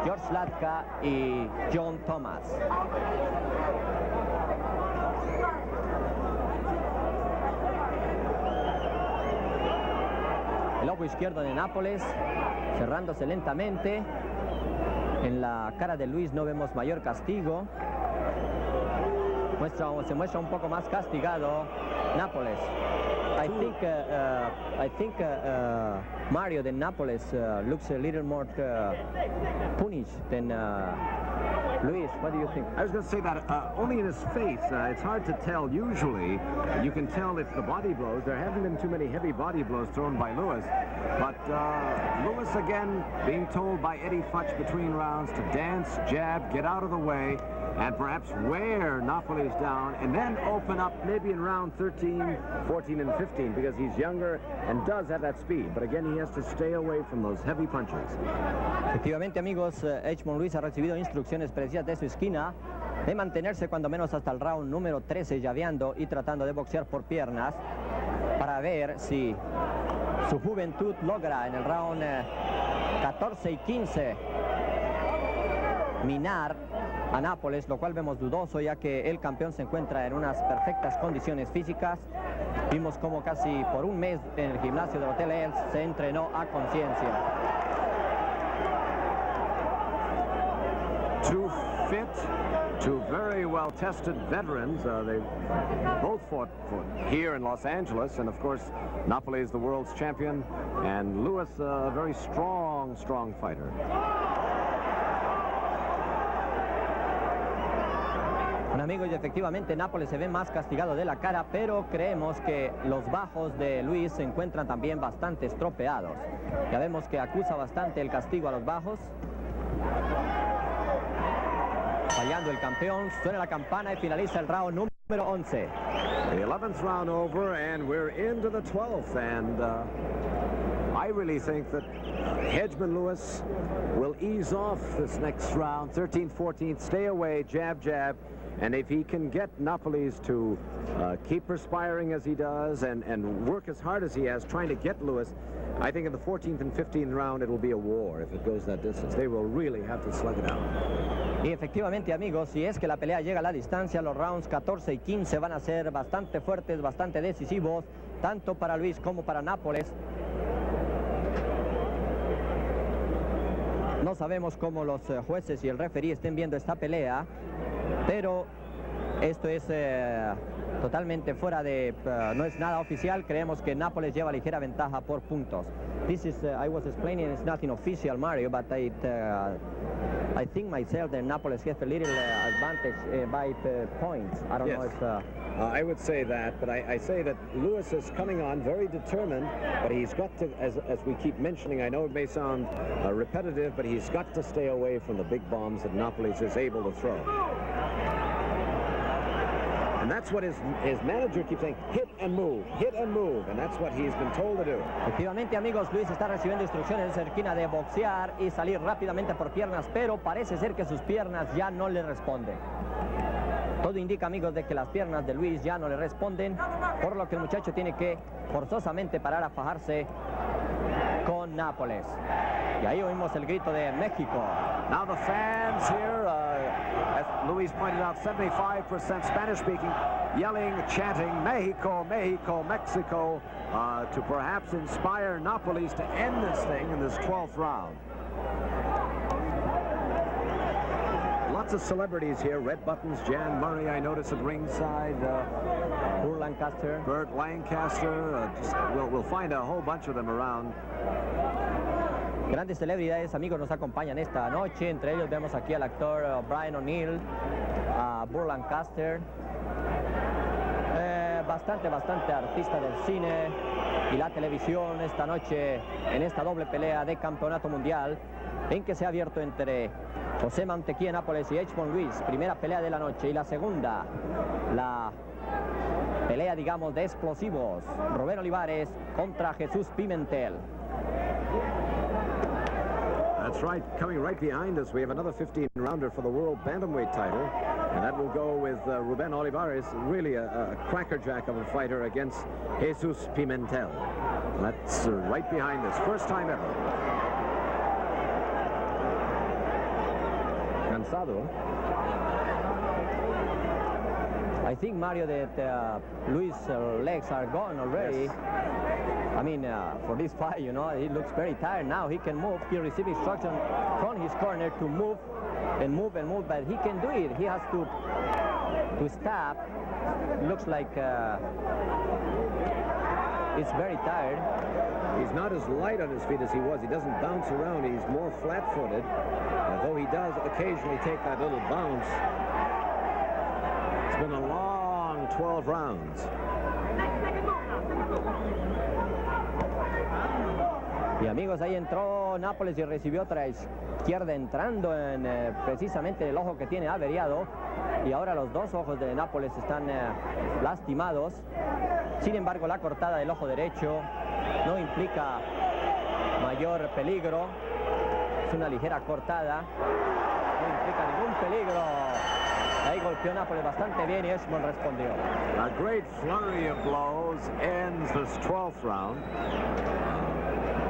George Latka y John Thomas. El lobo izquierdo de Nápoles, cerrándose lentamente. En la cara de Luis no vemos mayor castigo. Se muestra un poco más castigado Nápoles. I think Mario de Nápoles looks a little more punished than Luis. What do you think? I was going to say that only in his face. It's hard to tell. Usually, you can tell if the body blows. There haven't been too many heavy body blows thrown by Lewis. But Lewis, again, being told by Eddie Futch between rounds to dance, jab, get out of the way, and perhaps wear Napoles down, and then open up maybe in round 13, 14, and 15, because he's younger and does have that speed. But again, he has to stay away from those heavy punches. Efectivamente, amigos, Edgemont Luis ha recibido instrucciones precisas de su esquina de mantenerse cuando menos hasta el round número 13, llaveando y tratando de boxear por piernas para ver si su juventud logra en el round 14 y 15 minar a Nápoles, lo cual vemos dudoso, ya que el campeón se encuentra en unas perfectas condiciones físicas. Vimos como casi por un mes en el gimnasio del Hotel Els se entrenó a conciencia. Two fit, two very well-tested veterans. They both fought here in Los Angeles, and of course, Napoles is the world's champion, and Lewis a very strong fighter. Bueno, amigos, y efectivamente Nápoles se ve más castigado de la cara, pero creemos que los bajos de Luis se encuentran también bastante estropeados. Ya vemos que acusa bastante el castigo a los bajos. Fallando el campeón, suena la campana y finaliza el round número 11. The 11th round over, and we're into the 12th, and I really think that Edgemont Lewis will ease off this next round, 13th, 14th, stay away, jab, jab, and if he can get Napoles to keep perspiring as he does and work as hard as he has, trying to get Lewis, I think in the 14th and 15th round it will be a war if it goes that distance. They will really have to slug it out. Y efectivamente, amigos, si es que la pelea llega a la distancia, los rounds 14 y 15 van a ser bastante fuertes, bastante decisivos, tanto para Luis como para Nápoles. No sabemos cómo los jueces y el referee estén viendo esta pelea, pero esto es totalmente fuera de... no es nada oficial. Creemos que Nápoles lleva ligera ventaja por puntos. This is, I was explaining, it's nothing official, Mario, but I think myself that Nápoles has a little advantage by points. I don't know if... I would say that, but I say that Lewis is coming on very determined, but he's got to, as we keep mentioning, I know it may sound repetitive, but he's got to stay away from the big bombs that Napoles is able to throw. And that's what his manager keeps saying, hit and move, and that's what he's been told to do. Efectivamente, amigos, Luis está recibiendo instrucciones en esa esquina de boxear y salir rápidamente por piernas, pero parece ser que sus piernas ya no le responden. Todo indica, amigos, de que las piernas de Luis ya no le responden, por lo que el muchacho tiene que forzosamente parar a fajarse con Nápoles. Y ahí oímos el grito de México. Now the fans here, as Luis pointed out, 75% Spanish-speaking, yelling, chanting, Mexico, Mexico, Mexico, to perhaps inspire Nápoles to end this thing in this 12th round. Lots of celebrities here. Red Buttons, Jan Murray, I notice at ringside. Burt Lancaster. Burt Lancaster. We'll find a whole bunch of them around. Grandes celebridades, amigos, nos acompañan esta noche. Entre ellos vemos aquí al actor Brian O'Neill, a Burt Lancaster. Bastante artista del cine y la televisión esta noche en esta doble pelea de campeonato mundial en que se ha abierto entre José Mantequilla Nápoles y Edgemond Luis. Primera pelea de la noche y la segunda, la pelea, digamos, de explosivos. Rubén Olivares contra Jesús Pimentel. That's right. Coming right behind us, we have another 15-rounder for the World Bantamweight title. And that will go with Rubén Olivares, really a crackerjack of a fighter against Jesus Pimentel. That's right behind us. First time ever. Cansado. I think, Mario, that Luis' legs are gone already. Yes. I mean, for this fight, you know, he looks very tired now. He can move. He received instruction from his corner to move and move and move, but he can do it. He has to stop. Looks like he's very tired. He's not as light on his feet as he was. He doesn't bounce around. He's more flat-footed, although he does occasionally take that little bounce. It's been a long 12 rounds. Y amigos, ahí entró Nápoles y recibió otra izquierda entrando en precisamente el ojo que tiene averiado. Y ahora los dos ojos de Nápoles están lastimados. Sin embargo, la cortada del ojo derecho no implica mayor peligro. Es una ligera cortada. No implica ningún peligro. Ahí golpeó Nápoles bastante bien y Edgemond respondió. A great flurry of blows ends this 12th round.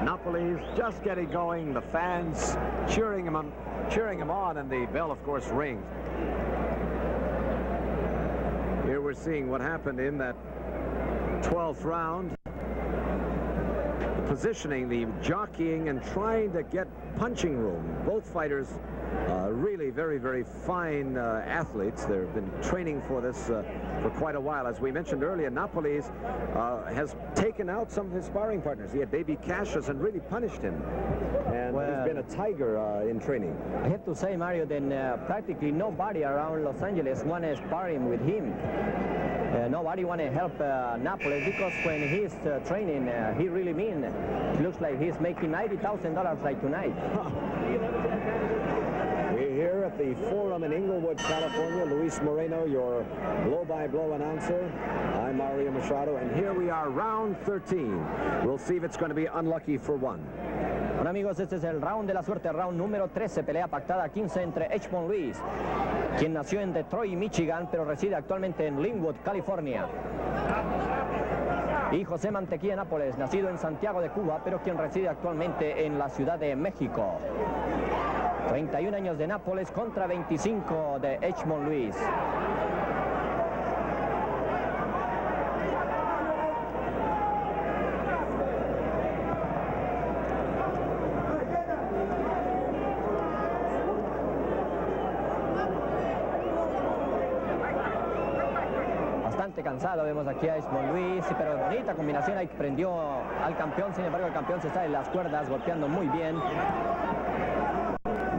Nápoles just getting going, the fans cheering him on, and the bell, of course, rings. Here we're seeing what happened in that 12th round. The positioning, the jockeying, and trying to get punching room. Both fighters really very fine athletes. They've been training for this for quite a while. As we mentioned earlier, Nápoles has taken out some of his sparring partners. He had Baby Cassius and really punished him. And he's been a tiger in training. I have to say, Mario, that practically nobody around Los Angeles want to spar him with him. Nobody want to help Nápoles, because when he's training, he really mean. It looks like he's making $90,000 like tonight. We're here at the Forum in Inglewood, California. Luis Moreno, your blow-by-blow announcer. I'm Mario Machado, and here we are, round 13. We'll see if it's going to be unlucky for one. Bueno, amigos, este es el round de la suerte, round número 13, pelea pactada 15 entre Edgemond Luis, quien nació en Detroit, Michigan, pero reside actualmente en Linwood, California. Y José Mantequilla Nápoles, nacido en Santiago de Cuba, pero quien reside actualmente en la Ciudad de México. 31 años de Nápoles contra 25 de Edgemond Luis. Bastante cansado, vemos aquí a Edgemond Luis, pero bonita combinación, ahí prendió al campeón. Sin embargo, el campeón se sale de las cuerdas, golpeando muy bien.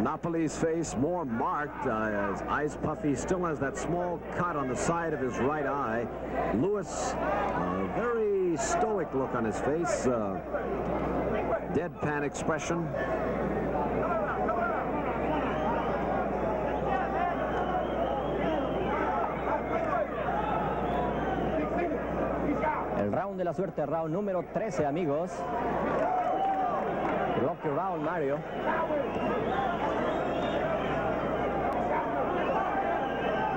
Nápoles' face more marked, his eyes puffy, still has that small cut on the side of his right eye. Luis, very stoic look on his face, deadpan expression. El round de la suerte, round número 13, amigos. Lucky round, Mario.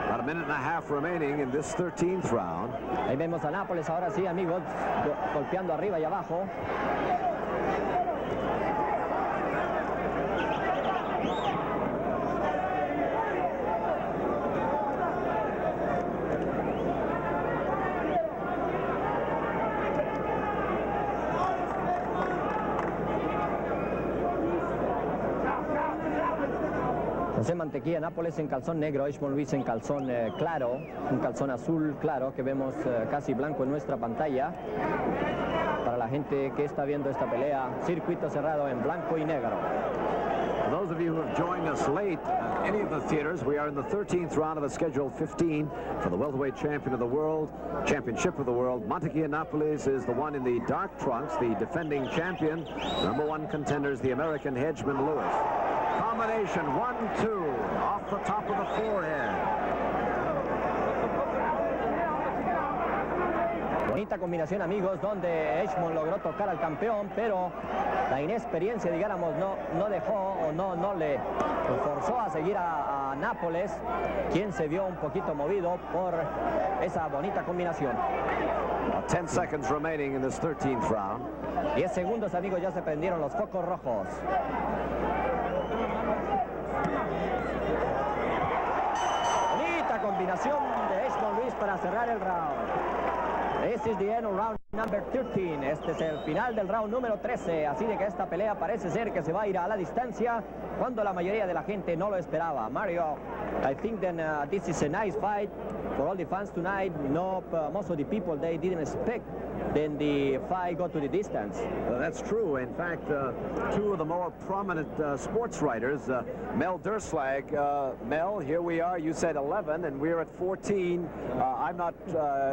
About a minute and a half remaining in this 13th round. Ahí vemos a Nápoles ahora sí, amigos, golpeando arriba y abajo. José Mantequilla Nápoles en calzón negro, Edgemond Luis en calzón claro, un calzón azul claro que vemos casi blanco en nuestra pantalla. Para la gente que está viendo esta pelea, circuito cerrado en blanco y negro. For those of you who have joined us late at any of the theaters, we are in the 13th round of a scheduled 15 for the welterweight championship of the world. Mantequilla Nápoles is the one in the dark trunks, the defending champion. #1 contenders, the American Edgemond Lewis. Combination 1-2 off the top of the forehead. Bonita combinación, amigos, donde Edgemond logró tocar al campeón, pero la inexperiencia, digamos, no dejó o no le forzó a seguir a Nápoles, quien se vio un poquito movido por esa bonita combinación. 10 seconds remaining in this 13th round. 10 segundos, amigos, ya se prendieron los focos rojos. Bonita combinación de Edgemond Luis para cerrar el round. This is the end of round number 13. Este es el final del round número 13. Así de que esta pelea parece ser que se va a ir a la distancia cuando la mayoría de la gente no lo esperaba. Mario, I think then this is a nice fight for all the fans tonight. No, most of the people, they didn't expect then the fight go to the distance. That's true. In fact, two of the more prominent sports writers, Mel Derslag. Mel, here we are. You said 11, and we're at 14. I'm not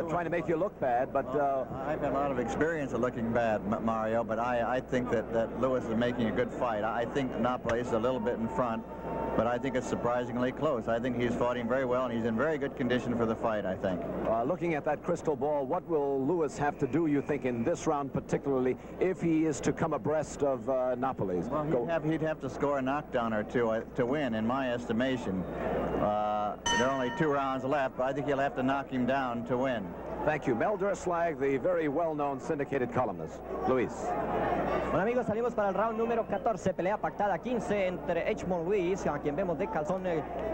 trying to make you look bad, but... I've had a lot of experience of looking bad, Mario, but I think that Lewis is making a good fight. I think Nápoles is a little bit in front, but I think it's surprisingly close. I think he's fighting very well, and he's in very good condition for the fight, I think. Looking at that crystal ball, what will Lewis have to do, you think, in this round particularly, if he is to come abreast of Nápoles? Well, he'd have to score a knockdown or two to win, in my estimation. There are only 2 rounds left, but I think he'll have to knock him down to win. Thank you. Mel Derslag, the very well-known syndicated columnist. Luis. Bueno, amigos, salimos para el round número 14, pelea pactada 15 entre Edgemond Luis, a quien vemos de calzón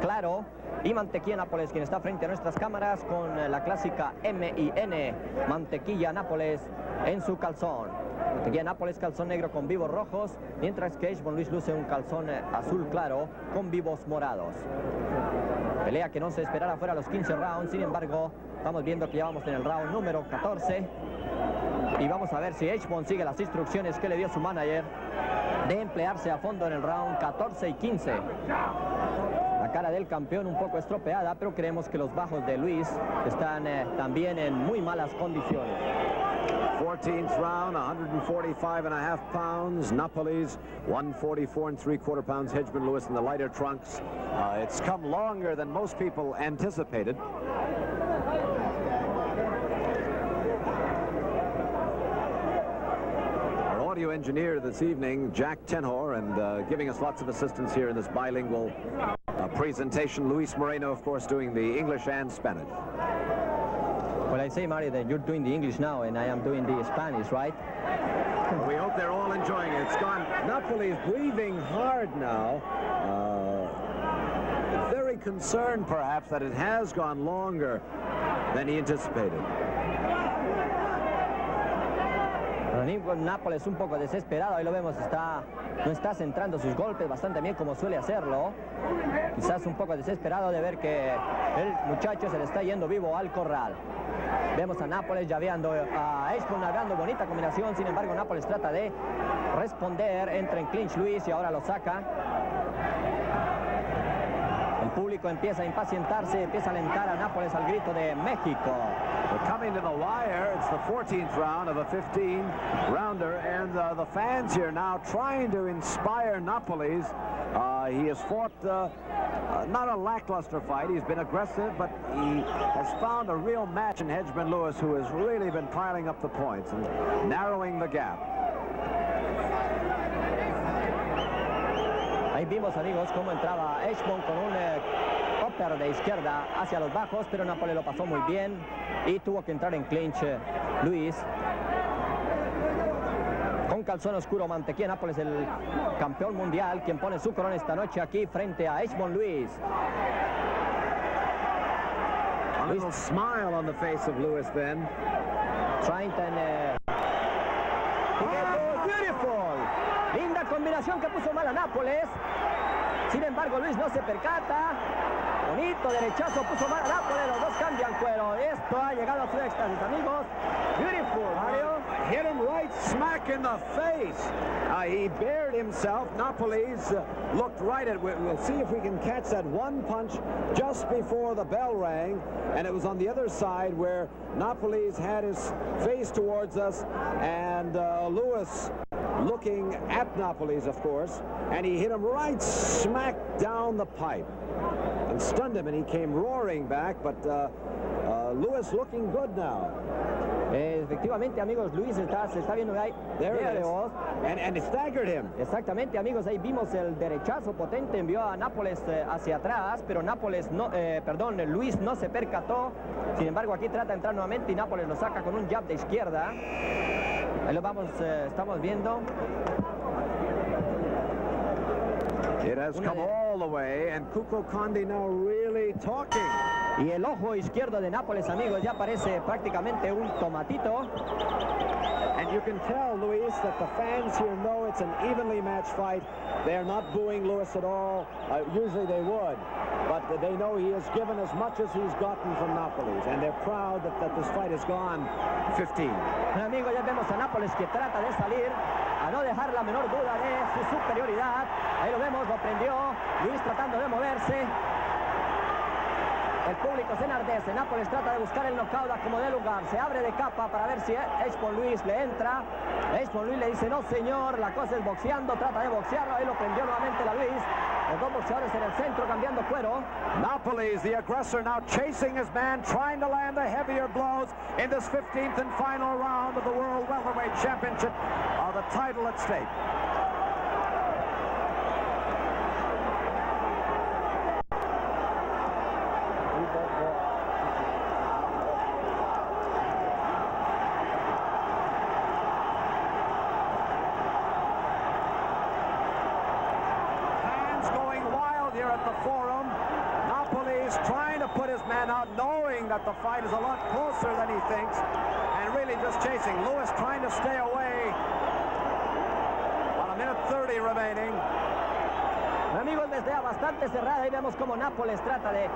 claro, y Mantequilla Nápoles, quien está frente a nuestras cámaras con la clásica M-I-N, Mantequilla Nápoles en su calzón. Mantequilla Nápoles, calzón negro con vivos rojos, mientras que Edgemond Luis luce un calzón azul claro con vivos morados. Pelea que no se esperara fuera los 15 rounds, sin embargo, estamos viendo que ya vamos en el round número 14. Y vamos a ver si Edgemond sigue las instrucciones que le dio su manager de emplearse a fondo en el round 14 y 15. La cara del campeón un poco estropeada, pero creemos que los bajos de Luis están también en muy malas condiciones. 14th round, 145.5 pounds. Nápoles, 144 3/4 pounds. Edgemond Lewis in the lighter trunks. It's come longer than most people anticipated. Our audio engineer this evening, Jack Tenhor, and giving us lots of assistance here in this bilingual presentation. Luis Moreno, of course, doing the English and Spanish. Well, I say, Mario, that you're doing the English now, and I am doing the Spanish, right? We hope they're all enjoying it. It's gone. Nápoles breathing hard now. Very concerned, perhaps, that it has gone longer than he anticipated. Nápoles un poco desesperado, ahí lo vemos, no está centrando sus golpes bastante bien como suele hacerlo. Quizás un poco desesperado de ver que el muchacho se le está yendo vivo al corral. Vemos a Nápoles llaveando, a Edgemond llaveando, bonita combinación, sin embargo Nápoles trata de responder, entra en clinch Luis y ahora lo saca. El público empieza a impacientarse, empieza a alentar a Nápoles al grito de México. We're coming to the wire. It's the 14th round of a 15-rounder, and the fans here now trying to inspire Nápoles. He has fought not a lackluster fight. He's been aggressive, but he has found a real match in Edgemond Lewis, who has really been piling up the points and narrowing the gap. Ahí vimos, amigos, cómo entraba Edgemond con un upper de izquierda hacia los bajos, pero Nápoles lo pasó muy bien y tuvo que entrar en clinch Luis. Con calzón oscuro, Mantequilla Nápoles, el campeón mundial, quien pone su corona esta noche aquí frente a Edgemond Luis. A little smile on the face of Lewis then. Trying to... beautiful. Linda combinación que puso mal a Nápoles. Sin embargo, Luis no se percata. Bonito derechazo puso mal a Nápoles. Los dos cambian cuero. Esto ha llegado a su éxtasis, amigos. Beautiful, Mario. Hit him right smack in the face. He bared himself. Napoles looked right at. We'll see if we can catch that one punch just before the bell rang, and it was on the other side where Napoles had his face towards us, and Lewis looking at Napoles, of course, and he hit him right smack down the pipe and stunned him, and he came roaring back, but Lewis looking good now. Efectivamente, amigos, Luis se está viendo ahí. There it is. And it staggered him. Exactamente, amigos, ahí vimos el derechazo potente, envió a Nápoles hacia atrás, pero Nápoles no, Luis no se percató. Sin embargo, aquí trata de entrar nuevamente y Nápoles lo saca con un jab de izquierda. Ahí lo vamos, estamos viendo. It has come all the way, and Cuco Conde now really talking. Y el ojo izquierdo de Nápoles, amigos, ya parece prácticamente un tomatito. And you can tell, Luis, that the fans here know it's an evenly matched fight. They are not booing Lewis at all. Usually they would. But they know he has given as much as he's gotten from Nápoles. And they're proud that this fight has gone 15. Amigos, ya vemos a Nápoles que trata de salir, a no dejar la menor duda de su superioridad. Ahí lo vemos, lo prendió. Luis tratando de moverse. El público se enardece. Nápoles trata de buscar el knockout como de lugar. Se abre de capa para ver si Edgemont Luis le entra. Edgemont Luis le dice, no señor, la cosa es boxeando. Trata de boxearlo. Ahí lo prendió nuevamente la Luis. Los dos boxeadores en el centro cambiando cuero. Nápoles, the aggressor, now chasing his man, trying to land the heavier blows in this 15th and final round of the World Welterweight Championship. The title at stake. That the fight is a lot closer than he thinks, and really just chasing. Lewis trying to stay away. About a minute 30 remaining. Amigos, desde bastante cerrada, ahí vemos como Nápoles trata de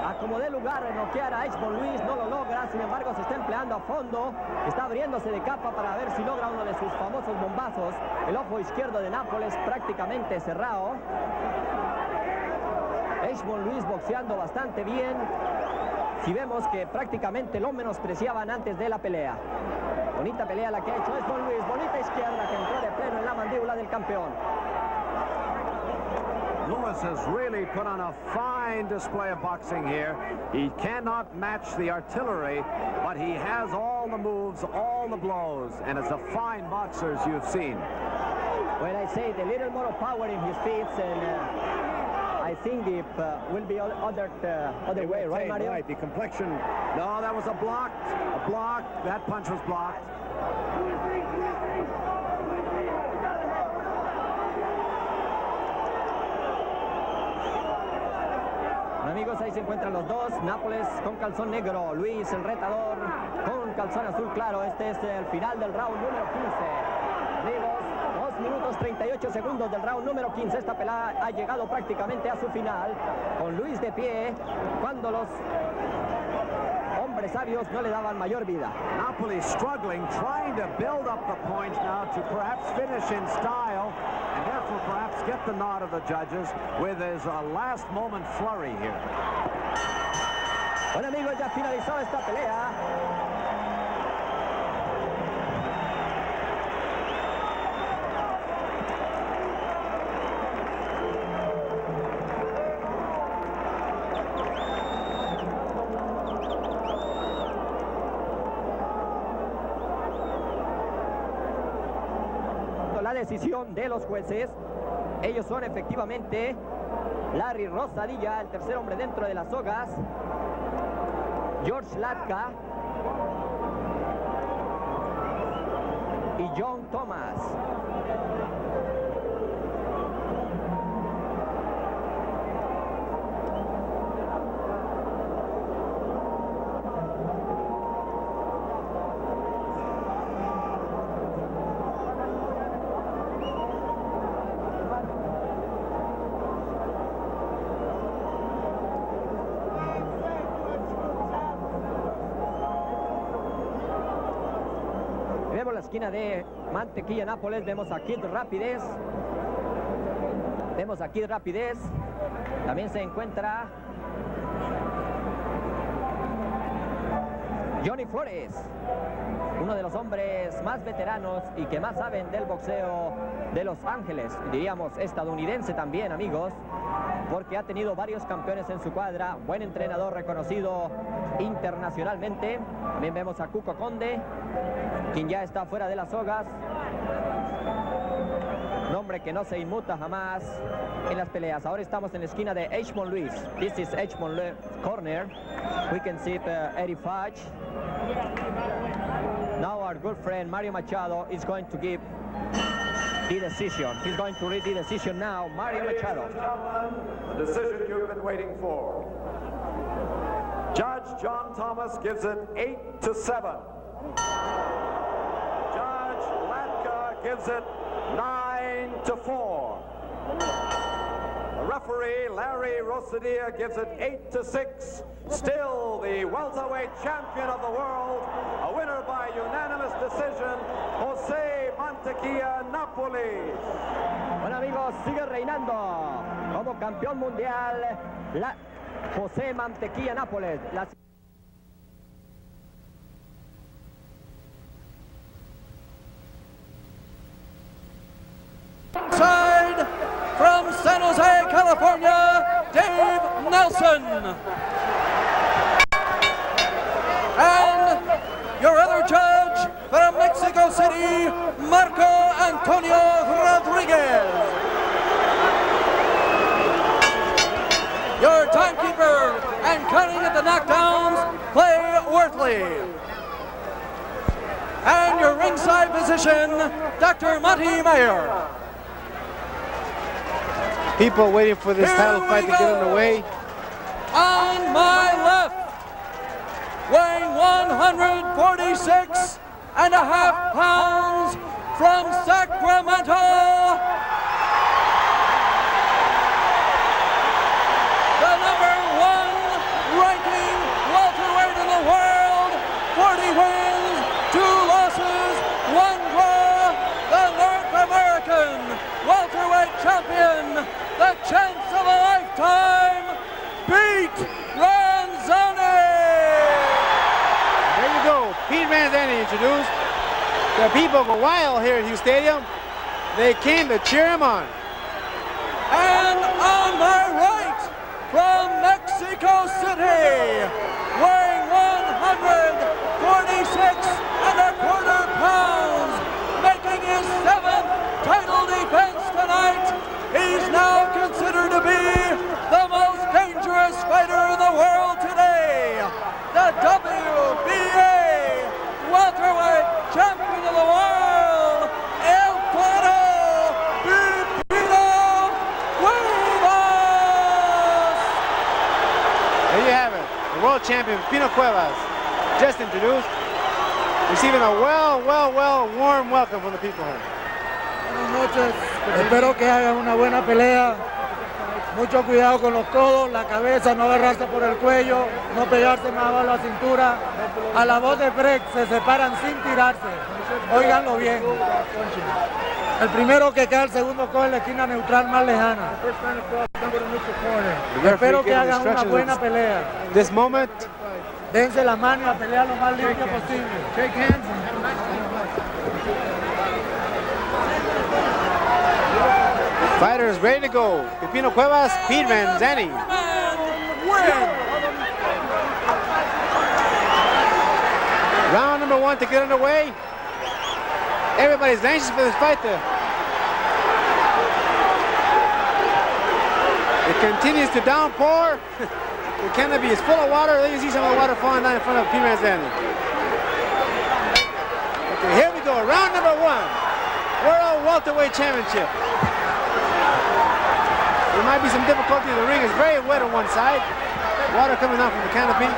acomodar lugar, noquear a Edgemont Luis, no lo logra, sin embargo se está empleando a fondo, está abriéndose de capa para ver si logra uno de sus famosos bombazos. El ojo izquierdo de Nápoles prácticamente cerrado. Edgemont Luis boxeando bastante bien. Si vemos que prácticamente lo menospreciaban antes de la pelea. Bonita pelea la que ha hecho Edgemont Luis. Bonita izquierda que entró de pleno en la mandíbula del campeón. Lewis has really put on a fine display of boxing here. He cannot match the artillery, but he has all the moves, all the blows, and it's a fine boxer as you've seen. Well, I say the little more power in his feet, and I think it will be other way, right, Mario? Right, the complexion. No, that was a block. That punch was blocked. Amigos, ahí se encuentran los dos. Nápoles con calzón negro. Luis, el retador, con calzón azul claro. Este es el final del round número 15. Amigos, 2 minutos 38 segundos del round número 15. Esta pelea ha llegado prácticamente a su final, con Luis de pie, cuando los hombres sabios no le daban mayor vida. Napoli struggling, trying to build up the points now to perhaps finish in style, and therefore perhaps get the nod of the judges with his last moment flurry here. Bueno, amigos, ya finalizó esta pelea. La decisión de los jueces. Ellos son efectivamente Larry Rosadilla, el tercer hombre dentro de las sogas, George Latka y John Thomas. la esquina de Mantequilla Nápoles vemos a Kid Rapidez. Vemos a Kid Rapidez. También se encuentra Johnny Flores, uno de los hombres más veteranos y que más saben del boxeo de Los Ángeles, diríamos estadounidense también, amigos, porque ha tenido varios campeones en su cuadra, buen entrenador reconocido internacionalmente. También vemos a Cuco Conde, quien ya está fuera de las sogas, nombre que no se inmuta jamás en las peleas. Ahora estamos en la esquina de Edgemont Luis. This is Edgemont Luis corner. We can see Eddie Fudge. Now our good friend Mario Machado is going to give the decision. He's going to read the decision now. Mario Machado. The decision you've been waiting for. Judge John Thomas gives it 8-7. Judge Latka gives it 9-4. The referee, Larry Rosadia, gives it 8-6. Still the welterweight champion of the world, a winner by unanimous decision, José Mantequilla Nápoles. Bueno, amigos, sigue reinando como campeón mundial José Mantequilla Nápoles. Side from San Jose, California, Dave Nelson. And your other judge from Mexico City, Marco Antonio Rodriguez. Your timekeeper and counting at the knockdowns, Clay Worthley. And your ringside physician, Dr. Monty Mayer. People waiting for this title fight to get underway. On my left, weighing 146.5 pounds from Sacramento, the #1 ranking welterweight in the world, 40 wins, 2 losses, 1 draw, the North American welterweight champion, the chance of a lifetime, Pete Ranzani. There you go, Pete Ranzani introduced. The people go wild here at Hughes Stadium. They came to cheer him on. And on my right, from Mexico City, weighing 146.25 pounds, making his 7th title defense tonight. He's now considered to be the most dangerous fighter in the world today. The WBA welterweight champion of the world, El Toro Pipino Cuevas. There you have it, the world champion Pipino Cuevas, just introduced, receiving a warm welcome from the people here. Buenas noches, espero que hagan una buena pelea. Mucho cuidado con los codos, la cabeza, no agarrarse por el cuello, no pegarse más abajo la cintura. A la voz de break se separan sin tirarse. Óiganlo bien. El primero que cae, el segundo coge en la esquina neutral más lejana. Espero que hagan una buena pelea. This moment, dense la mano y a pelear lo más limpio posible. Shake hands. fighters ready to go. Pipino Cuevas, Pete Ranzani. Round number 1 to get underway. Everybody's anxious for this fight. It continues to downpour. The canopy is full of water. There you see some of the water falling down in front of Pete Ranzani. Okay, here we go. Round number 1. World Welterweight Championship. There might be some difficulty. The ring is very wet on one side. Water coming out from the canopy.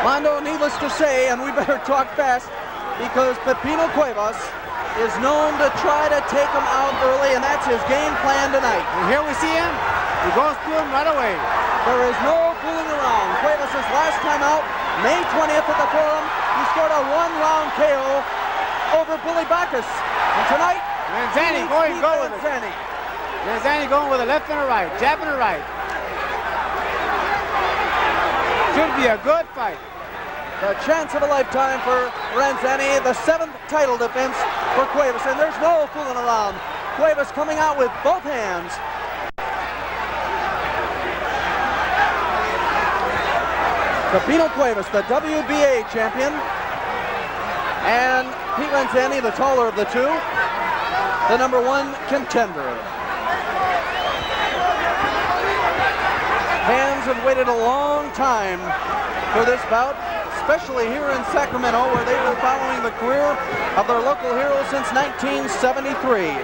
Mondo, needless to say, and we better talk fast, because Pipino Cuevas is known to try to take him out early, and that's his game plan tonight. And here we see him. He goes through him right away. There is no fooling around. Cuevas' last time out, May 20th at the Forum. He scored a one-round KO over Billy Backus. And tonight, Ranzani going with it. Ranzani going with a left and a right, jab and a right. Should be a good fight. The chance of a lifetime for Ranzani, the 7th title defense for Cuevas, and there's no fooling around. Cuevas coming out with both hands. Pepino Cuevas, the WBA champion, and Pete Ranzani, the taller of the two, the #1 contender. Fans have waited a long time for this bout, especially here in Sacramento, where they were following the career of their local hero since 1973.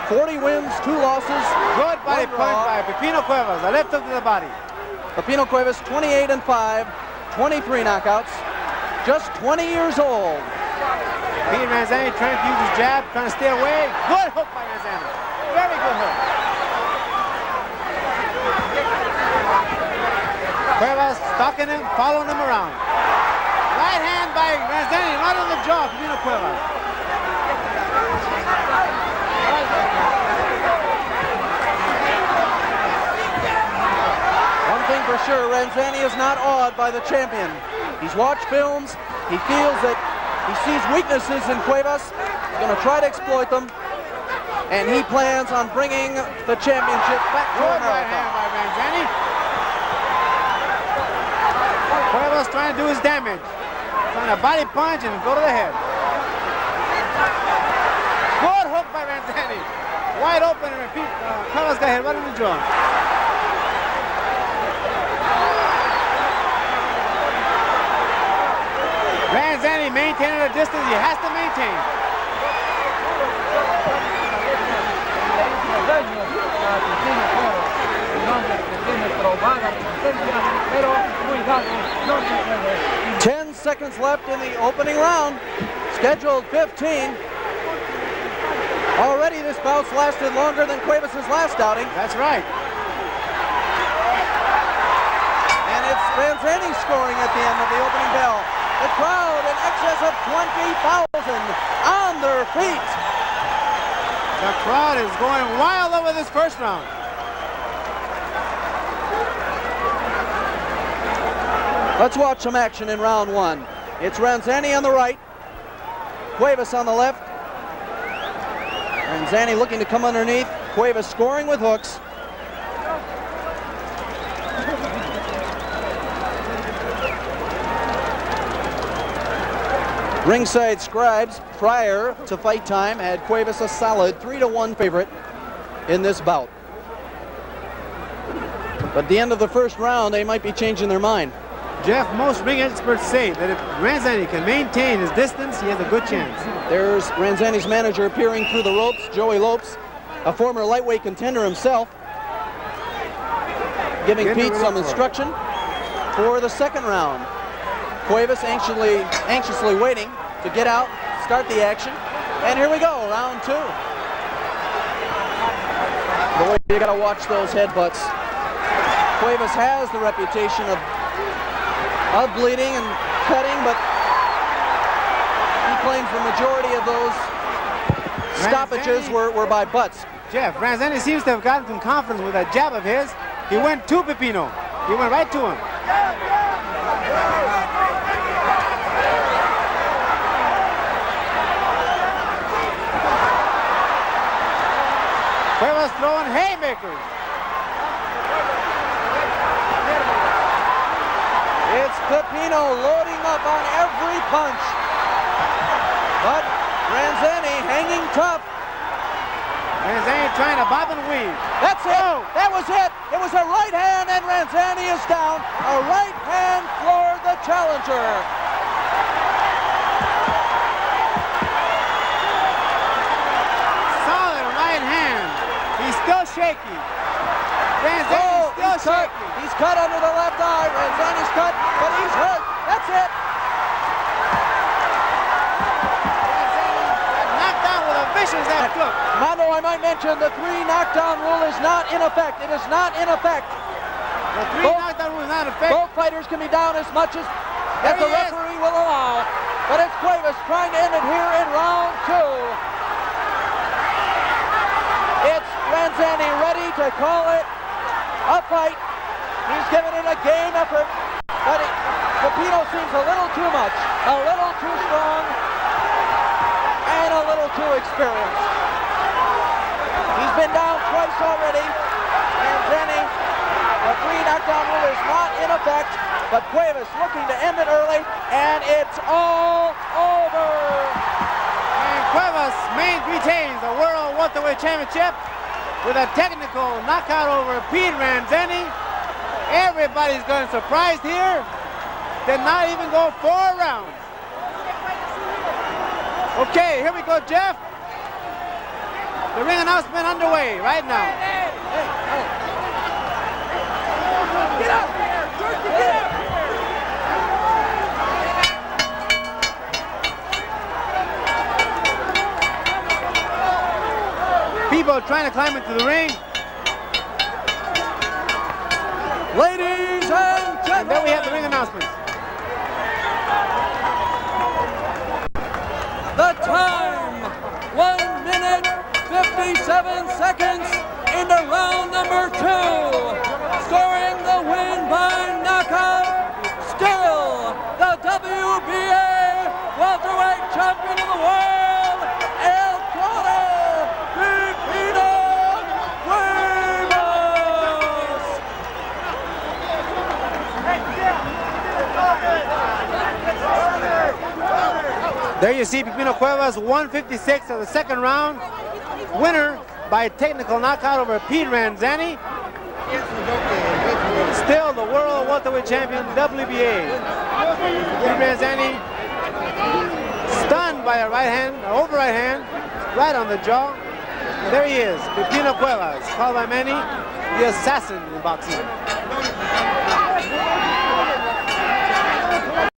40 wins, 2 losses. Good body punch by Pepino Cuevas, a left hook to the body. Pepino Cuevas, 28-5, 23 knockouts, just 20 years old. Pete Ranzani trying to use his jab, trying to stay away. Good hook by Ranzani. Very good hook. Cuevas stalking him, following him around. Right hand by Ranzani, right on the jaw, Pepino Cuevas. One thing for sure, Ranzani is not awed by the champion. He's watched films, he feels that he sees weaknesses in Cuevas, he's going to try to exploit them, and he plans on bringing the championship back to America. Right hand by Ranzani. Cuevas trying to do his damage. Trying to body punch and go to the head. Good hook by Ranzani. Wide open and repeat. Cuevas got hit right in the jaw. Ranzani maintaining a distance he has to maintain. Pero 10 seconds left in the opening round. Scheduled 15. Already this bout's lasted longer than Cuevas' last outing. That's right. And it's Ranzani scoring at the end of the opening bell. The crowd in excess of 20,000 on their feet. The crowd is going wild over this first round. Let's watch some action in round one. It's Ranzani on the right, Cuevas on the left. Ranzani looking to come underneath, Cuevas scoring with hooks. Ringside scribes prior to fight time had Cuevas a solid 3-1 favorite in this bout. But at the end of the first round, they might be changing their mind. Jeff, most ring experts say that if Ranzani can maintain his distance, he has a good chance. There's Ranzani's manager peering through the ropes, Joey Lopes, a former lightweight contender himself, giving Pete some instruction for the second round. Cuevas anxiously waiting to get out, start the action. And here we go, round two. Boy, you gotta watch those headbutts. Cuevas has the reputation of bleeding and cutting, but he claims the majority of those stoppages were by butts. Jeff, Ranzani seems to have gotten some confidence with that jab of his. He went to Pepino. He went right to him. Cuevas throwing haymakers. It's Pepino loading up on every punch. But Ranzani hanging tough. Ranzani trying to bob and weave. That's it. That was it. It was a right hand and Ranzani is down. A right hand floored the challenger. Solid right hand. He's still shaky. Ranzani's still shaky. He's cut under the left eye. Ranzani's cut, but he's hurt. That's it. Knocked down with a vicious left hook. Mondo, I might mention the 3 knockdown rule is not in effect. It is not in effect. The 3 knockdown rule was not effective. Both fighters can be down as much as the referee will allow. But it's Cuevas trying to end it here in round 2. It's Granzani ready to call it a fight. He's giving it a game effort, but Pipino seems a little too much, a little too strong, and a little too experienced. He's been down twice already, and Granzani, the 3 knockdown rule is not in effect, but Cuevas looking to end it early, and it's all over. And Cuevas retains the World Welterweight Championship with a technical knockout over Pete Granzani. Everybody's going surprised here. Did not even go 4 rounds. Okay, here we go, Jeff. The ring announcement underway right now. Get up! Get up! People trying to climb into the ring. Ladies and gentlemen. And then we have the ring announcements. The time, 1 minute, 57 seconds into round number 2. Scoring the win by knockout, still the WBA welterweight champion of the world, El Toro Pipino Cuevas. There you see Pipino Cuevas, 156 of the 2nd round. Winner by technical knockout over Pete Granzani. Still the world welterweight champion, WBA. Pete Granzani stunned by a right hand, an over right hand, right on the jaw. And there he is, Pipino Cuevas, called by many the assassin in boxing.